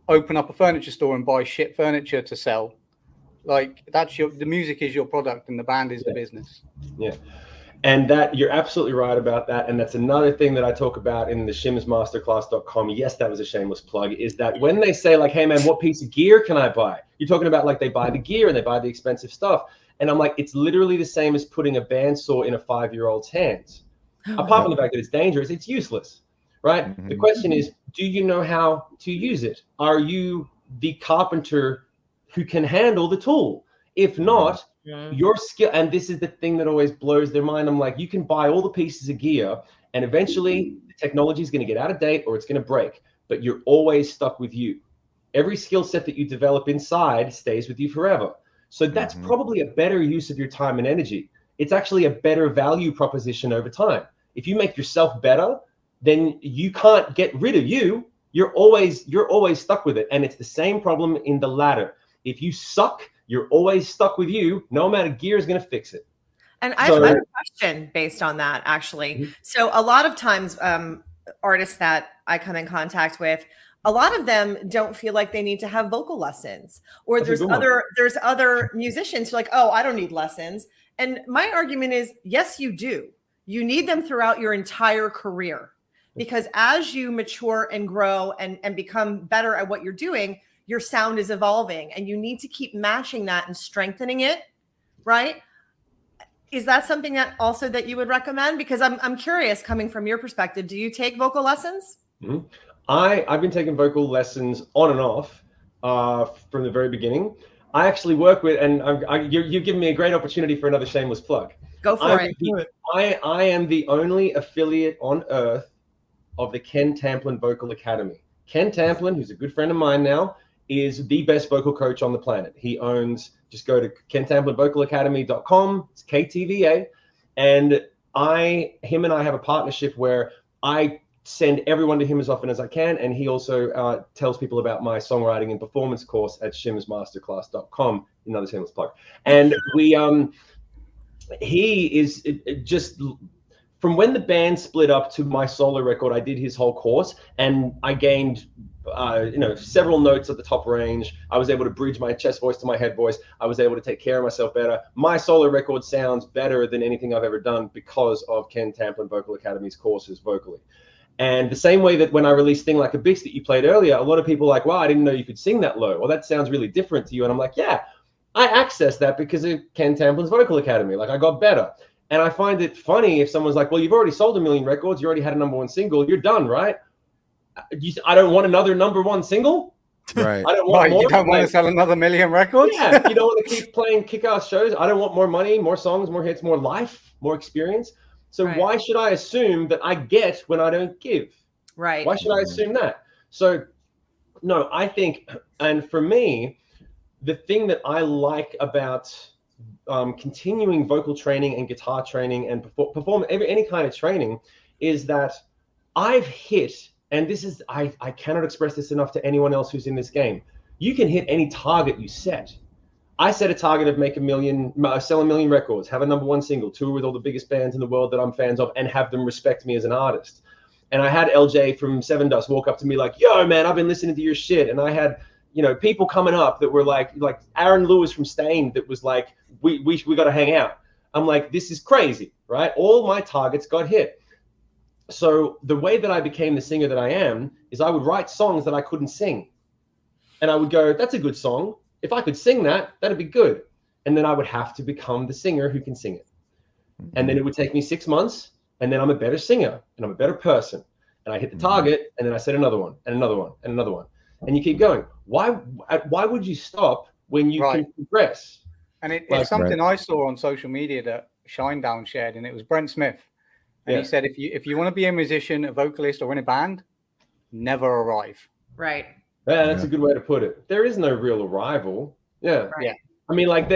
C: open up a furniture store and buy shit furniture to sell. Like the music is your product and the band is the business.
D: Yeah. And that you're absolutely right about that. And that's another thing that I talk about in the shimsmasterclass.com. Yes, that was a shameless plug, is that when they say like, hey man, what piece of gear can I buy? You're talking about like they buy the gear and they buy the expensive stuff. And I'm like, it's literally the same as putting a bandsaw in a 5-year-old's hands. Apart from the fact that it's dangerous, it's useless, right? Mm-hmm. The question is, do you know how to use it? Are you the carpenter who can handle the tool? If not, your skill, and this is the thing that always blows their mind. I'm like, you can buy all the pieces of gear and eventually the technology is going to get out of date or it's going to break, but you're always stuck with you. Every skill set that you develop inside stays with you forever. So that's probably a better use of your time and energy. It's actually a better value proposition over time. If you make yourself better, then you can't get rid of you. You're always stuck with it. And it's the same problem in the latter. If you suck, you're always stuck with you. No amount of gear is going to fix it.
B: And I have a question based on that, actually. Mm-hmm. So a lot of times artists that I come in contact with, a lot of them don't feel like they need to have vocal lessons, or there's other musicians who are like, oh, I don't need lessons. And my argument is, yes, you do. You need them throughout your entire career, because as you mature and grow and become better at what you're doing, your sound is evolving and you need to keep matching that and strengthening it, right? Is that something that also that you would recommend? Because I'm curious, coming from your perspective, do you take vocal lessons?
D: Mm-hmm. I've been taking vocal lessons on and off from the very beginning. I actually work with, and you've given me a great opportunity for another shameless plug.
B: Go for it.
D: I am the only affiliate on earth of the Ken Tamplin Vocal Academy. Ken Tamplin, who's a good friend of mine now, is the best vocal coach on the planet. He owns, just go to kentamplinvocalacademy.com. It's KTVA. And him and I have a partnership where I send everyone to him as often as I can. And he also tells people about my songwriting and performance course at shimsmasterclass.com. Another shameless plug. And he is just, from when the band split up to my solo record, I did his whole course and I gained several notes at the top range. I was able to bridge my chest voice to my head voice. I was able to take care of myself better. My solo record sounds better than anything I've ever done because of Ken Tamplin Vocal Academy's courses vocally. And the same way that when I released Thing Like a Bitch that you played earlier, a lot of people are like, wow, I didn't know you could sing that low. Well, that sounds really different to you. And I'm like, yeah, I accessed that because of Ken Tamplin's Vocal Academy. Like I got better. And I find it funny if someone's like, well, you've already sold 1 million records. You already had a #1 single. You're done, right? I don't want another #1 single.
E: Right.
D: I don't want more.
C: You don't want to sell another 1 million records?
D: Yeah. You don't want to keep playing kick-ass shows. I don't want more money, more songs, more hits, more life, more experience. So why should I assume that I get when I don't give?
B: Right.
D: Why should I assume that? So, no, I think, and for me, the thing that I like about continuing vocal training and guitar training and perform any kind of training is that I've hit, and this is, I cannot express this enough to anyone else who's in this game. You can hit any target you set. I set a target of sell 1 million records, have a #1 single, tour with all the biggest bands in the world that I'm fans of, and have them respect me as an artist. And I had LJ from Seven Dust walk up to me like, yo, man, I've been listening to your shit. And I had, people coming up that were like Aaron Lewis from Stain that was like, we got to hang out. I'm like, this is crazy, right? All my targets got hit. So the way that I became the singer that I am is I would write songs that I couldn't sing. And I would go, that's a good song. If I could sing that, that'd be good. And then I would have to become the singer who can sing it. And then it would take me 6 months, and then I'm a better singer and I'm a better person. And I hit the target, and then I set another one and another one and another one. And you keep going. Why would you stop when you can progress?
C: And it's something I saw on social media that Shinedown shared, and it was Brent Smith. And he said, if you want to be a musician, a vocalist, or in a band, never arrive.
B: Right.
D: Yeah, that's a good way to put it. There is no real arrival. Yeah.
B: Right.
D: Yeah. I mean, like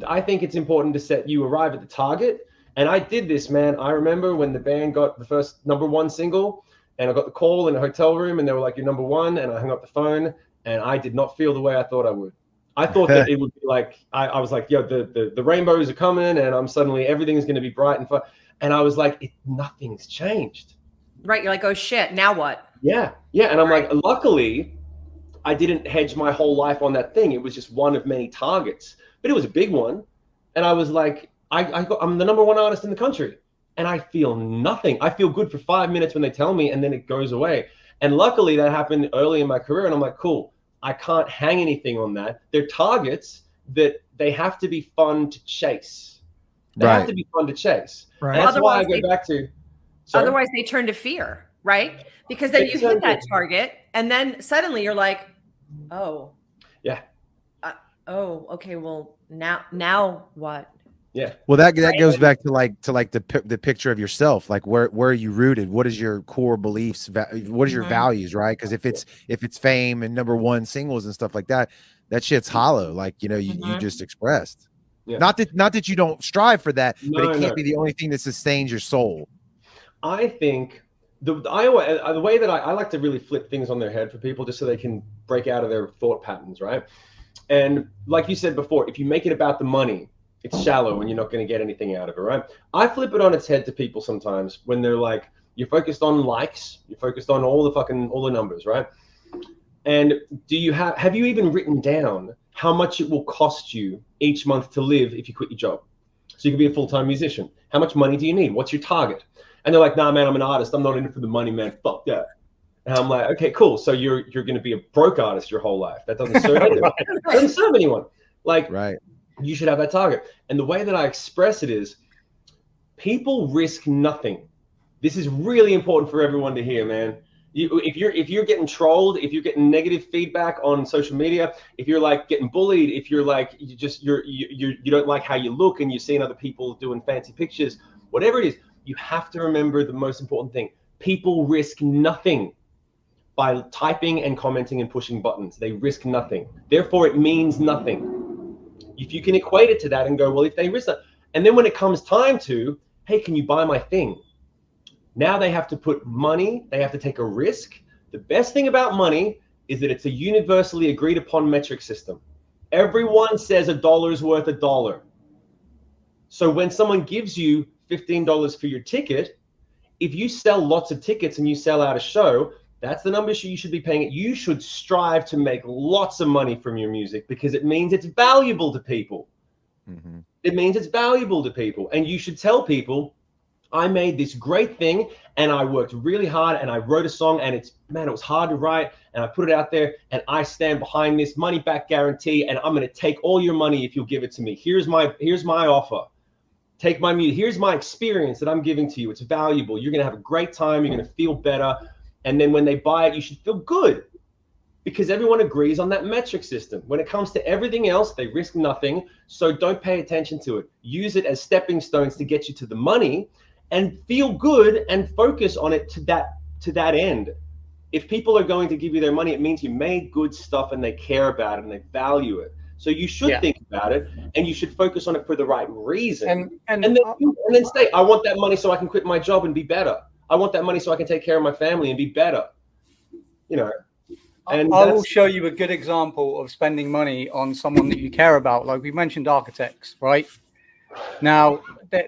D: I think it's important to set you arrive at the target. And I did this, man. I remember when the band got the first #1 single, and I got the call in a hotel room, and they were like, you're #1, and I hung up the phone, and I did not feel the way I thought I would. I thought that it would be like, I was like, yo, the rainbows are coming, and I'm suddenly, everything's going to be bright and fun. And I was like, nothing's changed.
B: Right. You're like, oh shit, now what?
D: Yeah. Yeah. And I'm like, luckily, I didn't hedge my whole life on that thing. It was just one of many targets, but it was a big one. And I was like, I'm the #1 artist in the country, and I feel nothing. I feel good for 5 minutes when they tell me, and then it goes away. And luckily that happened early in my career. And I'm like, cool, I can't hang anything on that. They're targets that they have to be fun to chase. They have to be fun to chase.
A: Right.
D: And that's why I go back to. Sorry?
B: Otherwise they turn to fear, right? Because then you hit that target, and then suddenly you're like, oh,
D: yeah.
B: Oh, okay. Well, now what?
D: Yeah.
E: Well, that goes back to the picture of yourself. Like, where are you rooted? What is your core beliefs? What is your values, right? Because if it's fame and #1 singles and stuff like that, that shit's hollow. Like, you just expressed. Yeah. Not that you don't strive for that, but it can't be the only thing that sustains your soul.
D: I think the way that I like to really flip things on their head for people, just so they can break out of their thought patterns, right? And like you said before, if you make it about the money, it's shallow and you're not going to get anything out of it, right? I flip it on its head to people sometimes when they're like, you're focused on likes, you're focused on all the numbers, right? And have you even written down how much it will cost you each month to live if you quit your job? So you can be a full-time musician. How much money do you need? What's your target? And they're like, nah, man, I'm an artist. I'm not in it for the money, man. Fuck that. And I'm like, okay, cool. So you're going to be a broke artist your whole life. That doesn't serve anyone. It doesn't serve anyone. Like, you should have that target. And the way that I express it is, people risk nothing. This is really important for everyone to hear, man. If you're getting trolled, if you're getting negative feedback on social media, if you're like getting bullied, if you're like you don't like how you look and you're seeing other people doing fancy pictures, whatever it is, you have to remember the most important thing. People risk nothing by typing and commenting and pushing buttons. They risk nothing. Therefore, it means nothing. If you can equate it to that and go, well, if they risk that, and then when it comes time to, hey, can you buy my thing? Now they have to put money, they have to take a risk. The best thing about money is that it's a universally agreed upon metric system. Everyone says $1 is worth $1. So when someone gives you $15 for your ticket, if you sell lots of tickets and you sell out a show, that's the number you should be paying it. You should strive to make lots of money from your music because it means it's valuable to people. It means it's valuable to people. And you should tell people, I made this great thing and I worked really hard and I wrote a song and it was hard to write and I put it out there and I stand behind this money back guarantee and I'm going to take all your money if you'll give it to me. Here's my offer. Take my music. Here's my experience that I'm giving to you. It's valuable. You're going to have a great time. You're going to feel better. And then when they buy it, you should feel good because everyone agrees on that metric system. When it comes to everything else, they risk nothing. So don't pay attention to it. Use it as stepping stones to get you to the money and feel good and focus on it to that end. If people are going to give you their money, it means you made good stuff and they care about it and they value it. So you should think about it and you should focus on it for the right reason. And then say, I want that money so I can quit my job and be better. I want that money so I can take care of my family and be better. And
C: I will show you a good example of spending money on someone that you care about. Like we mentioned architects, right? Now, they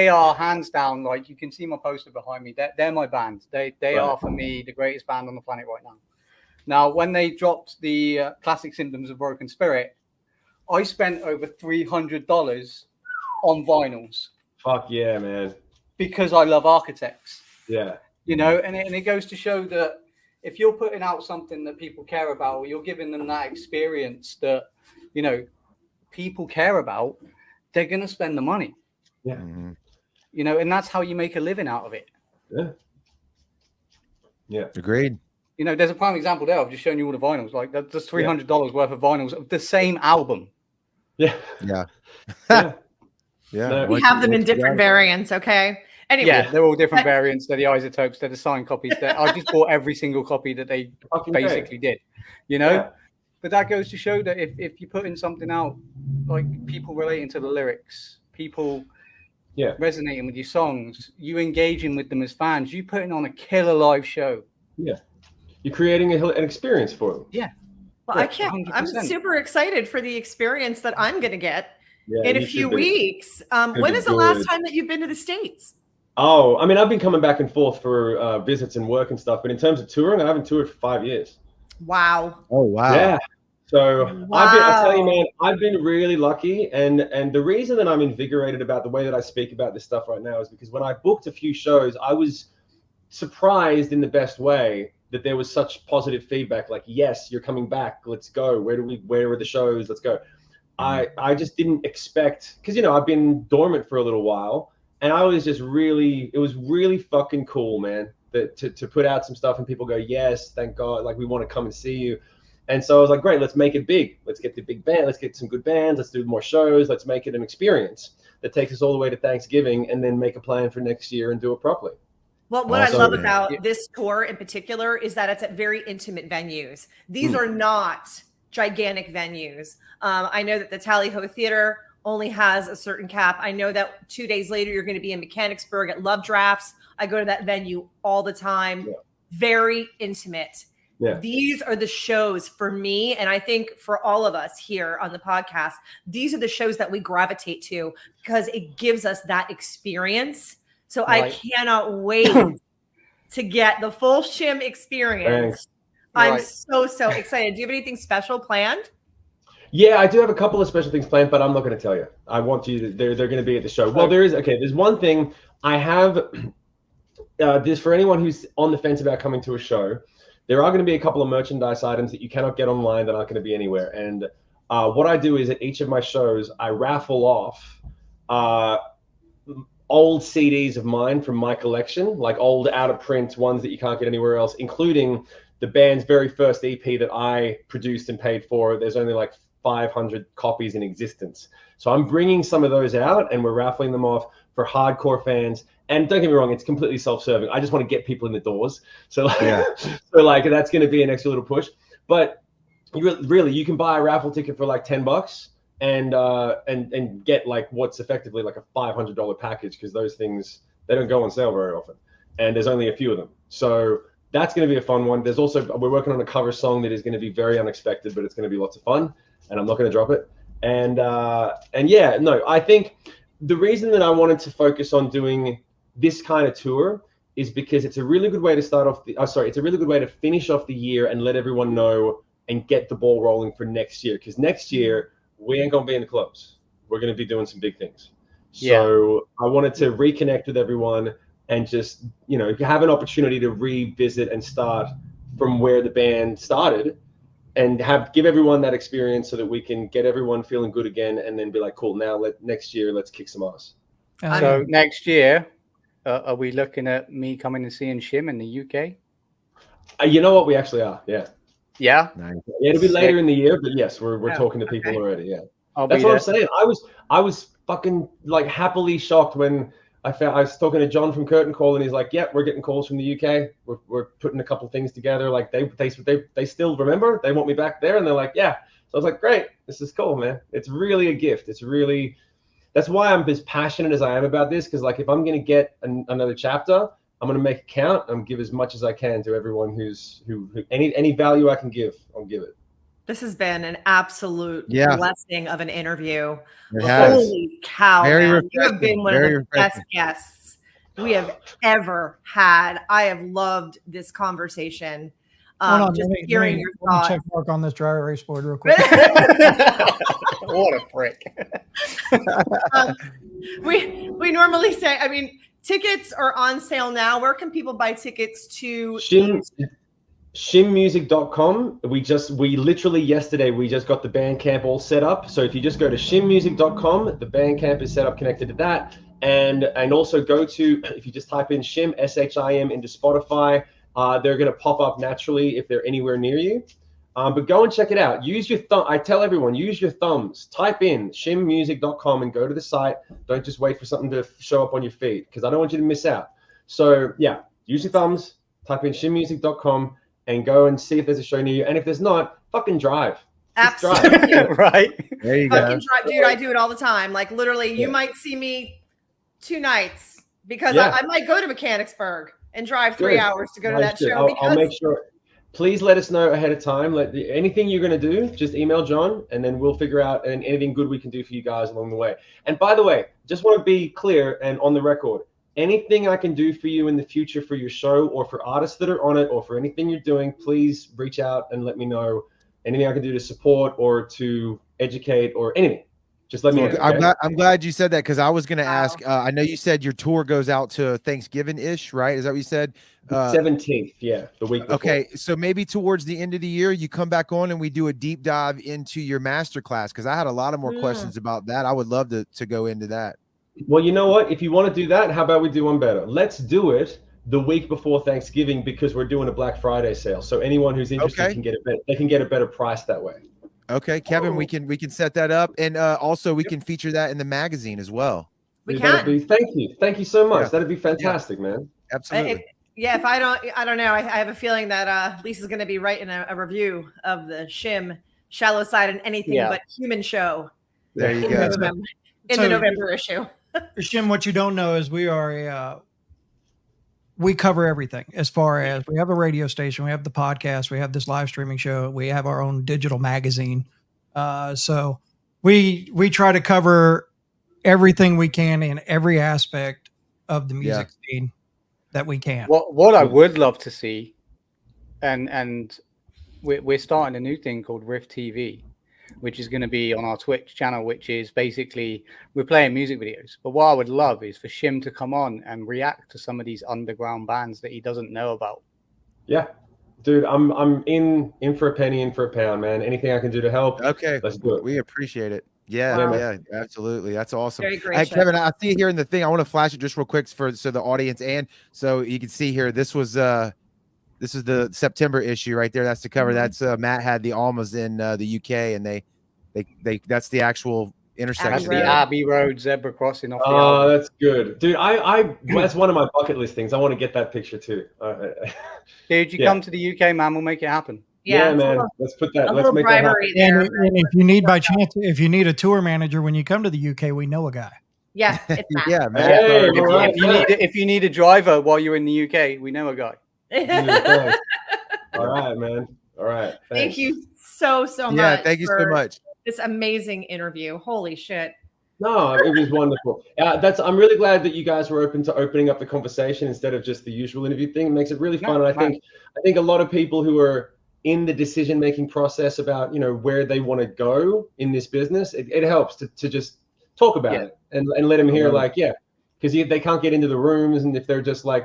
C: are hands down, like you can see my poster behind me. They're my band. They are, for me, the greatest band on the planet right now. Now, when they dropped the Classic Symptoms of Broken Spirit, I spent over $300 on vinyls.
D: Fuck yeah, man.
C: Because I love Architects.
D: Yeah.
C: You know, and it goes to show that if you're putting out something that people care about, or you're giving them that experience that, you know, people care about, they're going to spend the money.
D: Yeah.
E: Mm-hmm.
C: You know, and that's how you make a living out of it.
D: Yeah. Yeah.
E: Agreed.
C: You know, there's a prime example there. I've just shown you all the vinyls. Like, that's $300 worth of vinyls of the same album.
D: Yeah.
E: Yeah.
D: Yeah.
E: Yeah.
D: No,
B: We have them in different variants. Okay. Anyway.
C: Yeah, they're all different variants. They're the isotopes. They're the signed copies. I just bought every single copy that they basically did. You know?
D: Yeah.
C: But that goes to show that if you're putting something out, like people relating to the lyrics, people resonating with your songs, you engaging with them as fans, you putting on a killer live show.
D: Yeah. You're creating an experience for them.
C: Yeah.
B: Well, I can't. 100%. I'm super excited for the experience that I'm going to get in a few weeks. When is the last time that you've been to the States?
D: Oh, I mean, I've been coming back and forth for visits and work and stuff, but in terms of touring, I haven't toured for 5 years.
B: Wow.
E: Oh, wow.
D: Yeah. So I tell you, man, I've been really lucky. And the reason that I'm invigorated about the way that I speak about this stuff right now is because when I booked a few shows, I was surprised in the best way that there was such positive feedback. Like, yes, you're coming back. Let's go. Where are the shows? Let's go. I just didn't expect, because, you know, I've been dormant for a little while. And I was just it was really fucking cool, man, that to put out some stuff and people go, yes, thank God, like we want to come and see you. And so I was like, great, let's make it big. Let's get the big band. Let's get some good bands. Let's do more shows. Let's make it an experience that takes us all the way to Thanksgiving, and then make a plan for next year and do it properly.
B: Well, what I love about this tour in particular is that it's at very intimate venues. These are not gigantic venues. I know that the Tally Ho Theater only has a certain cap. I know that 2 days later, you're going to be in Mechanicsburg at Love Drafts. I go to that venue all the time. Yeah. Very intimate. Yeah. These are the shows for me, and I think for all of us here on the podcast, these are the shows that we gravitate to because it gives us that experience. So I cannot wait to get the full Shim experience. I'm so excited. Do you have anything special planned?
D: Yeah, I do have a couple of special things planned, but I'm not going to tell you. I want you to, they're going to be at the show. Well, there's one thing I have, this for anyone who's on the fence about coming to a show. There are going to be a couple of merchandise items that you cannot get online that aren't going to be anywhere. And what I do is at each of my shows, I raffle off old CDs of mine from my collection, like old out of print ones that you can't get anywhere else, including the band's very first EP that I produced and paid for. There's only like 500 copies in existence. So I'm bringing some of those out and we're raffling them off for hardcore fans. And don't get me wrong, it's completely self-serving. I just want to get people in the doors. So like, that's going to be an extra little push. But you can buy a raffle ticket for like $10 and get like what's effectively like a $500 package, because those things, they don't go on sale very often. And there's only a few of them. So that's going to be a fun one. There's also, we're working on a cover song that is going to be very unexpected, but it's going to be lots of fun. And I'm not going to drop it. And yeah, no, I think the reason that I wanted to focus on doing this kind of tour is because it's a really good way to start off it's a really good way to finish off the year and let everyone know and get the ball rolling for next year. Because next year we ain't gonna be in the clubs. We're gonna be doing some big things. So I wanted to reconnect with everyone and just, you know, have an opportunity to revisit and start from where the band started, and give everyone that experience so that we can get everyone feeling good again, and then be like, cool, now next year let's kick some ass.
C: So next year, are we looking at me coming and seeing Shim in the UK?
D: You know what? We actually are. Yeah.
C: Yeah.
D: Nice. Yeah, it'll be later in the year, but yes, we're talking to people already. Yeah. That's what I'm saying. I was fucking like happily shocked when I was talking to John from Curtain Call, and he's like, "Yeah, we're getting calls from the UK. We're putting a couple things together. Like they still remember. They want me back there." And they're like, "Yeah." So I was like, "Great, this is cool, man. It's really a gift. That's why I'm as passionate as I am about this. Because like, if I'm gonna get another chapter, I'm gonna make it count. I'm give as much as I can to everyone who any value I can give, I'll give it."
B: This has been an absolute blessing of an interview.
E: Holy
B: cow, man. You have been one of the best guests we have ever had. I have loved this conversation.
A: Hold on,
B: just
A: let me
B: hearing your thoughts.
A: check mark on this dry erase board real quick.
C: What a prick.
B: We normally say, I mean, tickets are on sale now. Where can people buy tickets to?
D: Shimmusic.com. We literally yesterday we just got the Bandcamp all set up. So if you just go to shimmusic.com, the Bandcamp is set up connected to that. And also go to, if you just type in Shim, SHIM, into Spotify, they're going to pop up naturally if they're anywhere near you. But go and check it out. Use your thumb. I tell everyone, use your thumbs. Type in shimmusic.com and go to the site. Don't just wait for something to show up on your feed, because I don't want you to miss out. So yeah, use your thumbs, type in shimmusic.com and go and see if there's a show near you. And if there's not, fucking drive.
B: Absolutely.
D: Drive.
C: Right.
E: There you
B: Fucking
E: go.
B: drive, dude, I do it all the time. Like literally, you might see me 2 nights because I might go to Mechanicsburg and drive 3 hours to go to that show.
D: I'll make sure. Please let us know ahead of time. Anything you're going to do, just email John, and then we'll figure out anything good we can do for you guys along the way. And by the way, just want to be clear and on the record, anything I can do for you in the future for your show or for artists that are on it or for anything you're doing, please reach out and let me know. Anything I can do to support or to educate or anything. Just let me know. Okay?
E: I'm glad you said that, because I was going to ask. I know you said your tour goes out to Thanksgiving-ish, right? Is that what you said?
D: 17th, yeah, the week before.
E: Okay, so maybe towards the end of the year, you come back on and we do a deep dive into your masterclass, because I had a lot of more questions about that. I would love to go into that.
D: Well, you know what? If you want to do that, how about we do one better? Let's do it the week before Thanksgiving, because we're doing a Black Friday sale. So anyone who's interested can get a better price that way.
E: Okay, Kevin, we can set that up, and also we can feature that in the magazine as well.
B: We can.
D: Thank you so much. That'd be fantastic, man.
E: Absolutely.
B: If I don't know. I have a feeling that Lisa's going to be writing a review of the Shim Shallow Side and Anything But Human show.
E: There you go.
B: In the November issue.
A: Shim, what you don't know is we cover everything. As far as we have a radio station, we have the podcast, we have this live streaming show, we have our own digital magazine. So we try to cover everything we can in every aspect of the music scene that we can.
C: What I would love to see, and we're starting a new thing called Riff TV, which is going to be on our Twitch channel, which is basically we're playing music videos. But what I would love is for Shim to come on and react to some of these underground bands that he doesn't know about. Yeah,
D: dude, I'm in for a penny, in for a pound, man. Anything I can do to help.
E: Okay,
D: let's do it.
E: We appreciate it. Yeah, absolutely. That's awesome.
B: Very great.
E: Hey, Kevin, I see here in the thing. I want to flash it just real quick so the audience, and so you can see here. This is the September issue right there. That's the cover. That's Matt had the Almas in the UK, and they that's the actual intersection.
C: That's the Abbey Road zebra crossing off the
D: album. That's good, dude. That's one of my bucket list things. I want to get that picture too.
C: Dude, you come to the UK, man. We'll make it happen.
D: Yeah, man. Let's put that. Let's make that happen.
A: And if you need, by chance, if you need a tour manager when you come to the UK, we know a guy.
B: Yeah, it's Matt.
E: Yeah, man.
D: Hey,
C: if you need a driver while you're in the UK, we know a guy.
D: All right, man. All right.
B: Thank you so much.
E: Yeah, thank you so much.
B: This amazing interview. Holy shit.
D: No, it was wonderful. I'm really glad that you guys were open to opening up the conversation instead of just the usual interview thing. It makes it really fun. And I think a lot of people who are in the decision-making process about, where they want to go in this business, it helps to just talk about it and let them hear because they can't get into the rooms. And if they're just I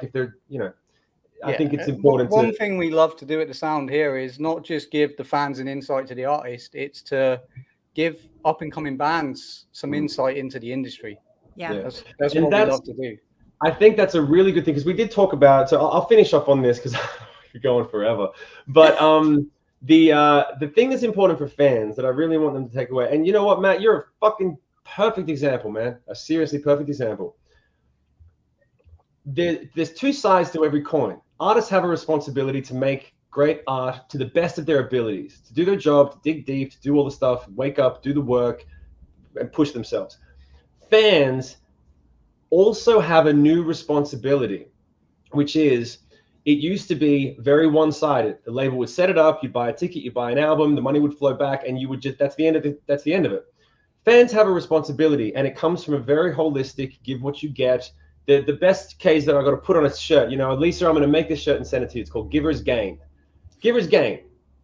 D: think it's important.
C: One thing we love to do at the Sound here is not just give the fans an insight to the artist, it's to give up-and-coming bands some insight into the industry.
B: Yeah.
C: That's what we love to do.
D: I think that's a really good thing, because we did talk about, so I'll finish up on this because you're going forever. But the thing that's important for fans that I really want them to take away, and you know what, Matt, you're a fucking perfect example, man. A seriously perfect example. There's two sides to every coin. Artists have a responsibility to make great art to the best of their abilities, to do their job, to dig deep, to do all the stuff, wake up, do the work, and push themselves. Fans also have a new responsibility, which is, it used to be very one-sided. The label would set it up, you'd buy a ticket, you'd buy an album, the money would flow back, and you would just, that's the end of it. Fans have a responsibility, and it comes from a very holistic, give what you get. The best case that I've got to put on a shirt, Lisa, I'm going to make this shirt and send it to you. It's called Giver's Gain. Givers gain.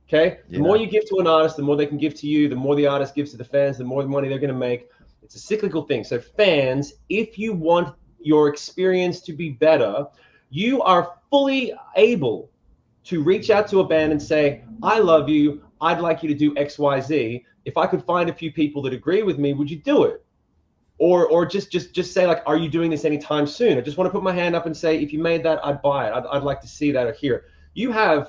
D: Okay. The
E: Yeah.
D: more you give to an artist, the more they can give to you. The more the artist gives to the fans, the more money they're going to make. It's a cyclical thing. So fans, if you want your experience to be better, you are fully able to reach out to a band and say, I love you. I'd like you to do X, Y, Z. If I could find a few people that agree with me, would you do it? Or just say, like, are you doing this anytime soon? I just want to put my hand up and say, if you made that, I'd buy it. I'd like to see that or hear it.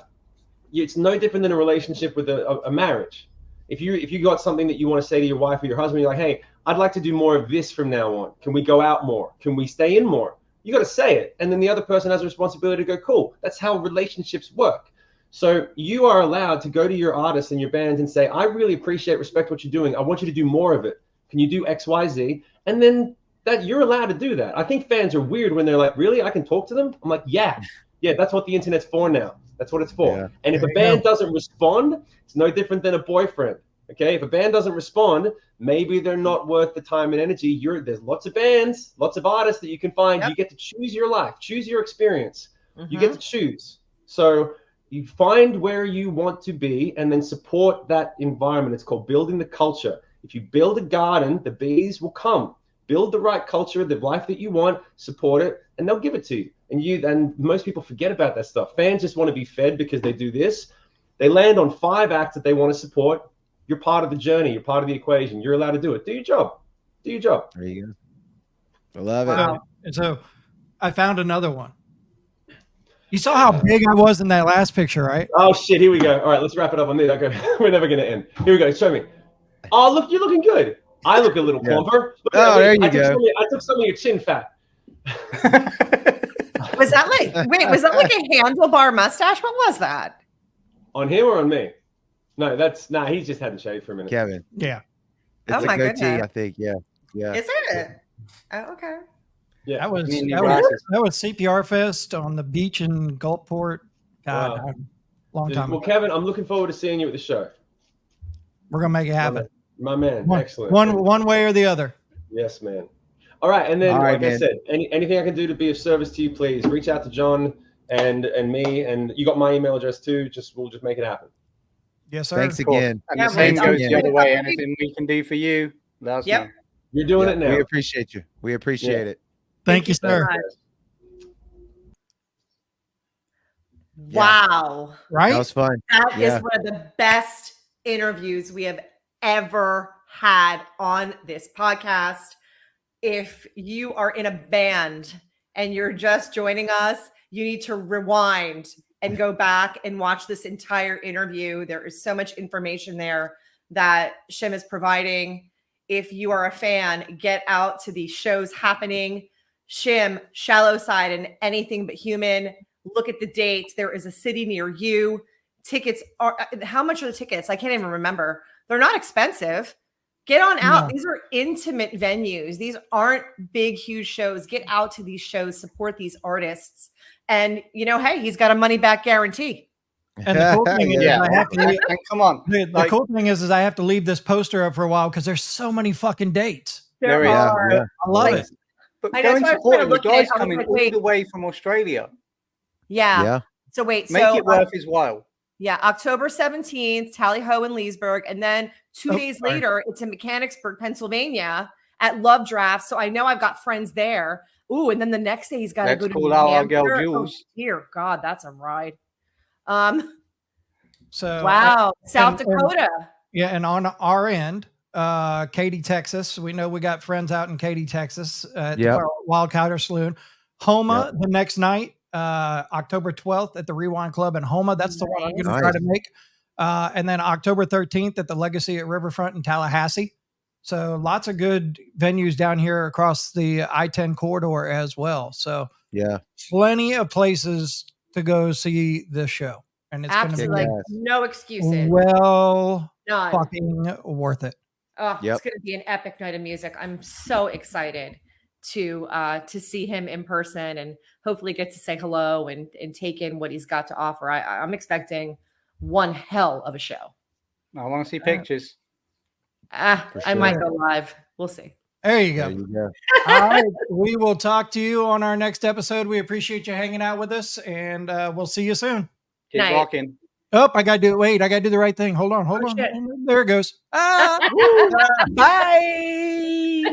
D: It's no different than a relationship with a marriage. If you got something that you want to say to your wife or your husband, you're like, hey, I'd like to do more of this from now on. Can we go out more? Can we stay in more? You got to say it. And then the other person has a responsibility to go, cool. That's how relationships work. So you are allowed to go to your artists and your bands and say, I really appreciate, respect what you're doing. I want you to do more of it. Can you do X, Y, Z? And then that you're allowed to do that. I think fans are weird when they're like, really? I can talk to them? I'm like, yeah, that's what the internet's for now. That's what it's for. Yeah. And if a band doesn't respond, it's no different than a boyfriend. Okay, if a band doesn't respond, maybe they're not worth the time and energy. There's lots of bands, lots of artists that you can find. Yep. You get to choose your life, choose your experience. You get to choose. So you find where you want to be and then support that environment. It's called building the culture. If you build a garden, the bees will come. Build the right culture, the life that you want, support it, and they'll give it to you. And most people forget about that stuff. Fans just want to be fed because they do this. They land on 5 acts that they want to support. You're part of the journey. You're part of the equation. You're allowed to do it. Do your job. Do your job.
E: There you go. I love it.
A: And so I found another one. You saw how big I was in that last picture, right?
D: Oh, shit. Here we go. All right, let's wrap it up on this. Okay. We're never going to end. Here we go. Show me. Oh, look, you're looking good. I look a little plumper.
E: There you go.
D: I took some of your chin fat.
B: Was that like a handlebar mustache? What was that?
D: On him or on me? No, he's just hadn't shaved for a minute.
E: Kevin.
A: Yeah.
E: It's
B: my
E: goatee,
B: goodness.
E: I think. Yeah.
B: Is it? Oh, okay.
D: Yeah.
A: That was CPR Fest on the beach in Gulfport. God,
D: Wow.
A: Long time
D: Well,
A: ago.
D: Kevin, I'm looking forward to seeing you at the show.
A: We're gonna make it happen.
D: My man. Excellent.
A: One way or the other.
D: Yes, man. All right, and then
E: All right,
D: I said, anything I can do to be of service to you, please reach out to John and me, and you got my email address too. We'll just make it happen.
A: Yes, sir.
E: Thanks again.
C: And the same goes the other way. Anything we can do for you, let us know.
D: You're doing it now.
E: We appreciate you. We appreciate it.
A: Thank you, sir.
B: Wow.
A: Right?
E: That was fun.
B: That is one of the best interviews we have ever had on this podcast. If you are in a band and you're just joining us, you need to rewind and go back and watch this entire interview. There is so much information there that Shim is providing. If you are a fan, get out to these shows happening. Shim, Shallow Side, and Anything But Human. Look at the dates. There is a city near you. Tickets are, how much are the tickets? I can't even remember. They're not expensive. Get on out. No. These are intimate venues. These aren't big, huge shows. Get out to these shows, support these artists. And, hey, he's got a money back guarantee.
A: And the cool thing is, I have to
C: come on.
A: The cool thing is I have to leave this poster up for a while because there's so many fucking dates.
B: There are.
E: Yeah.
A: I love it.
C: But go and support him. The guy's coming all the way from Australia.
B: Yeah. So wait.
C: Make it worth his while.
B: Yeah. October 17th, Tally Ho in Leesburg. And then 2 days later, it's in Mechanicsburg, Pennsylvania at Love Draft. So I know I've got friends there. Ooh, and then the next day he's got to go to
C: call out our girl Jules.
B: Dear God, that's a ride.
A: So
B: wow, South Dakota.
A: And on our end, Katy, Texas. We know we got friends out in Katy, Texas at the Wildcatter Saloon. Homa the next night, October 12th at the Rewind Club in Homa. That's the one I'm going to try to make. And then October 13th at the Legacy at Riverfront in Tallahassee. So lots of good venues down here across the I-10 corridor as well. So plenty of places to go see this show. And it's going to be
B: no excuses.
A: Well, fucking worth it.
B: Oh, it's going to be an epic night of music. I'm so excited to see him in person and hopefully get to say hello and take in what he's got to offer. I'm expecting one hell of a show.
C: I want to see pictures.
B: I might go live. We'll see.
A: There you go. All right. We will talk to you on our next episode. We appreciate you hanging out with us, and we'll see you soon.
C: Keep rocking.
A: Oh, I gotta do it. Wait, I gotta do the right thing. Hold on.
B: shit.
A: There it goes. Ah.
E: Bye.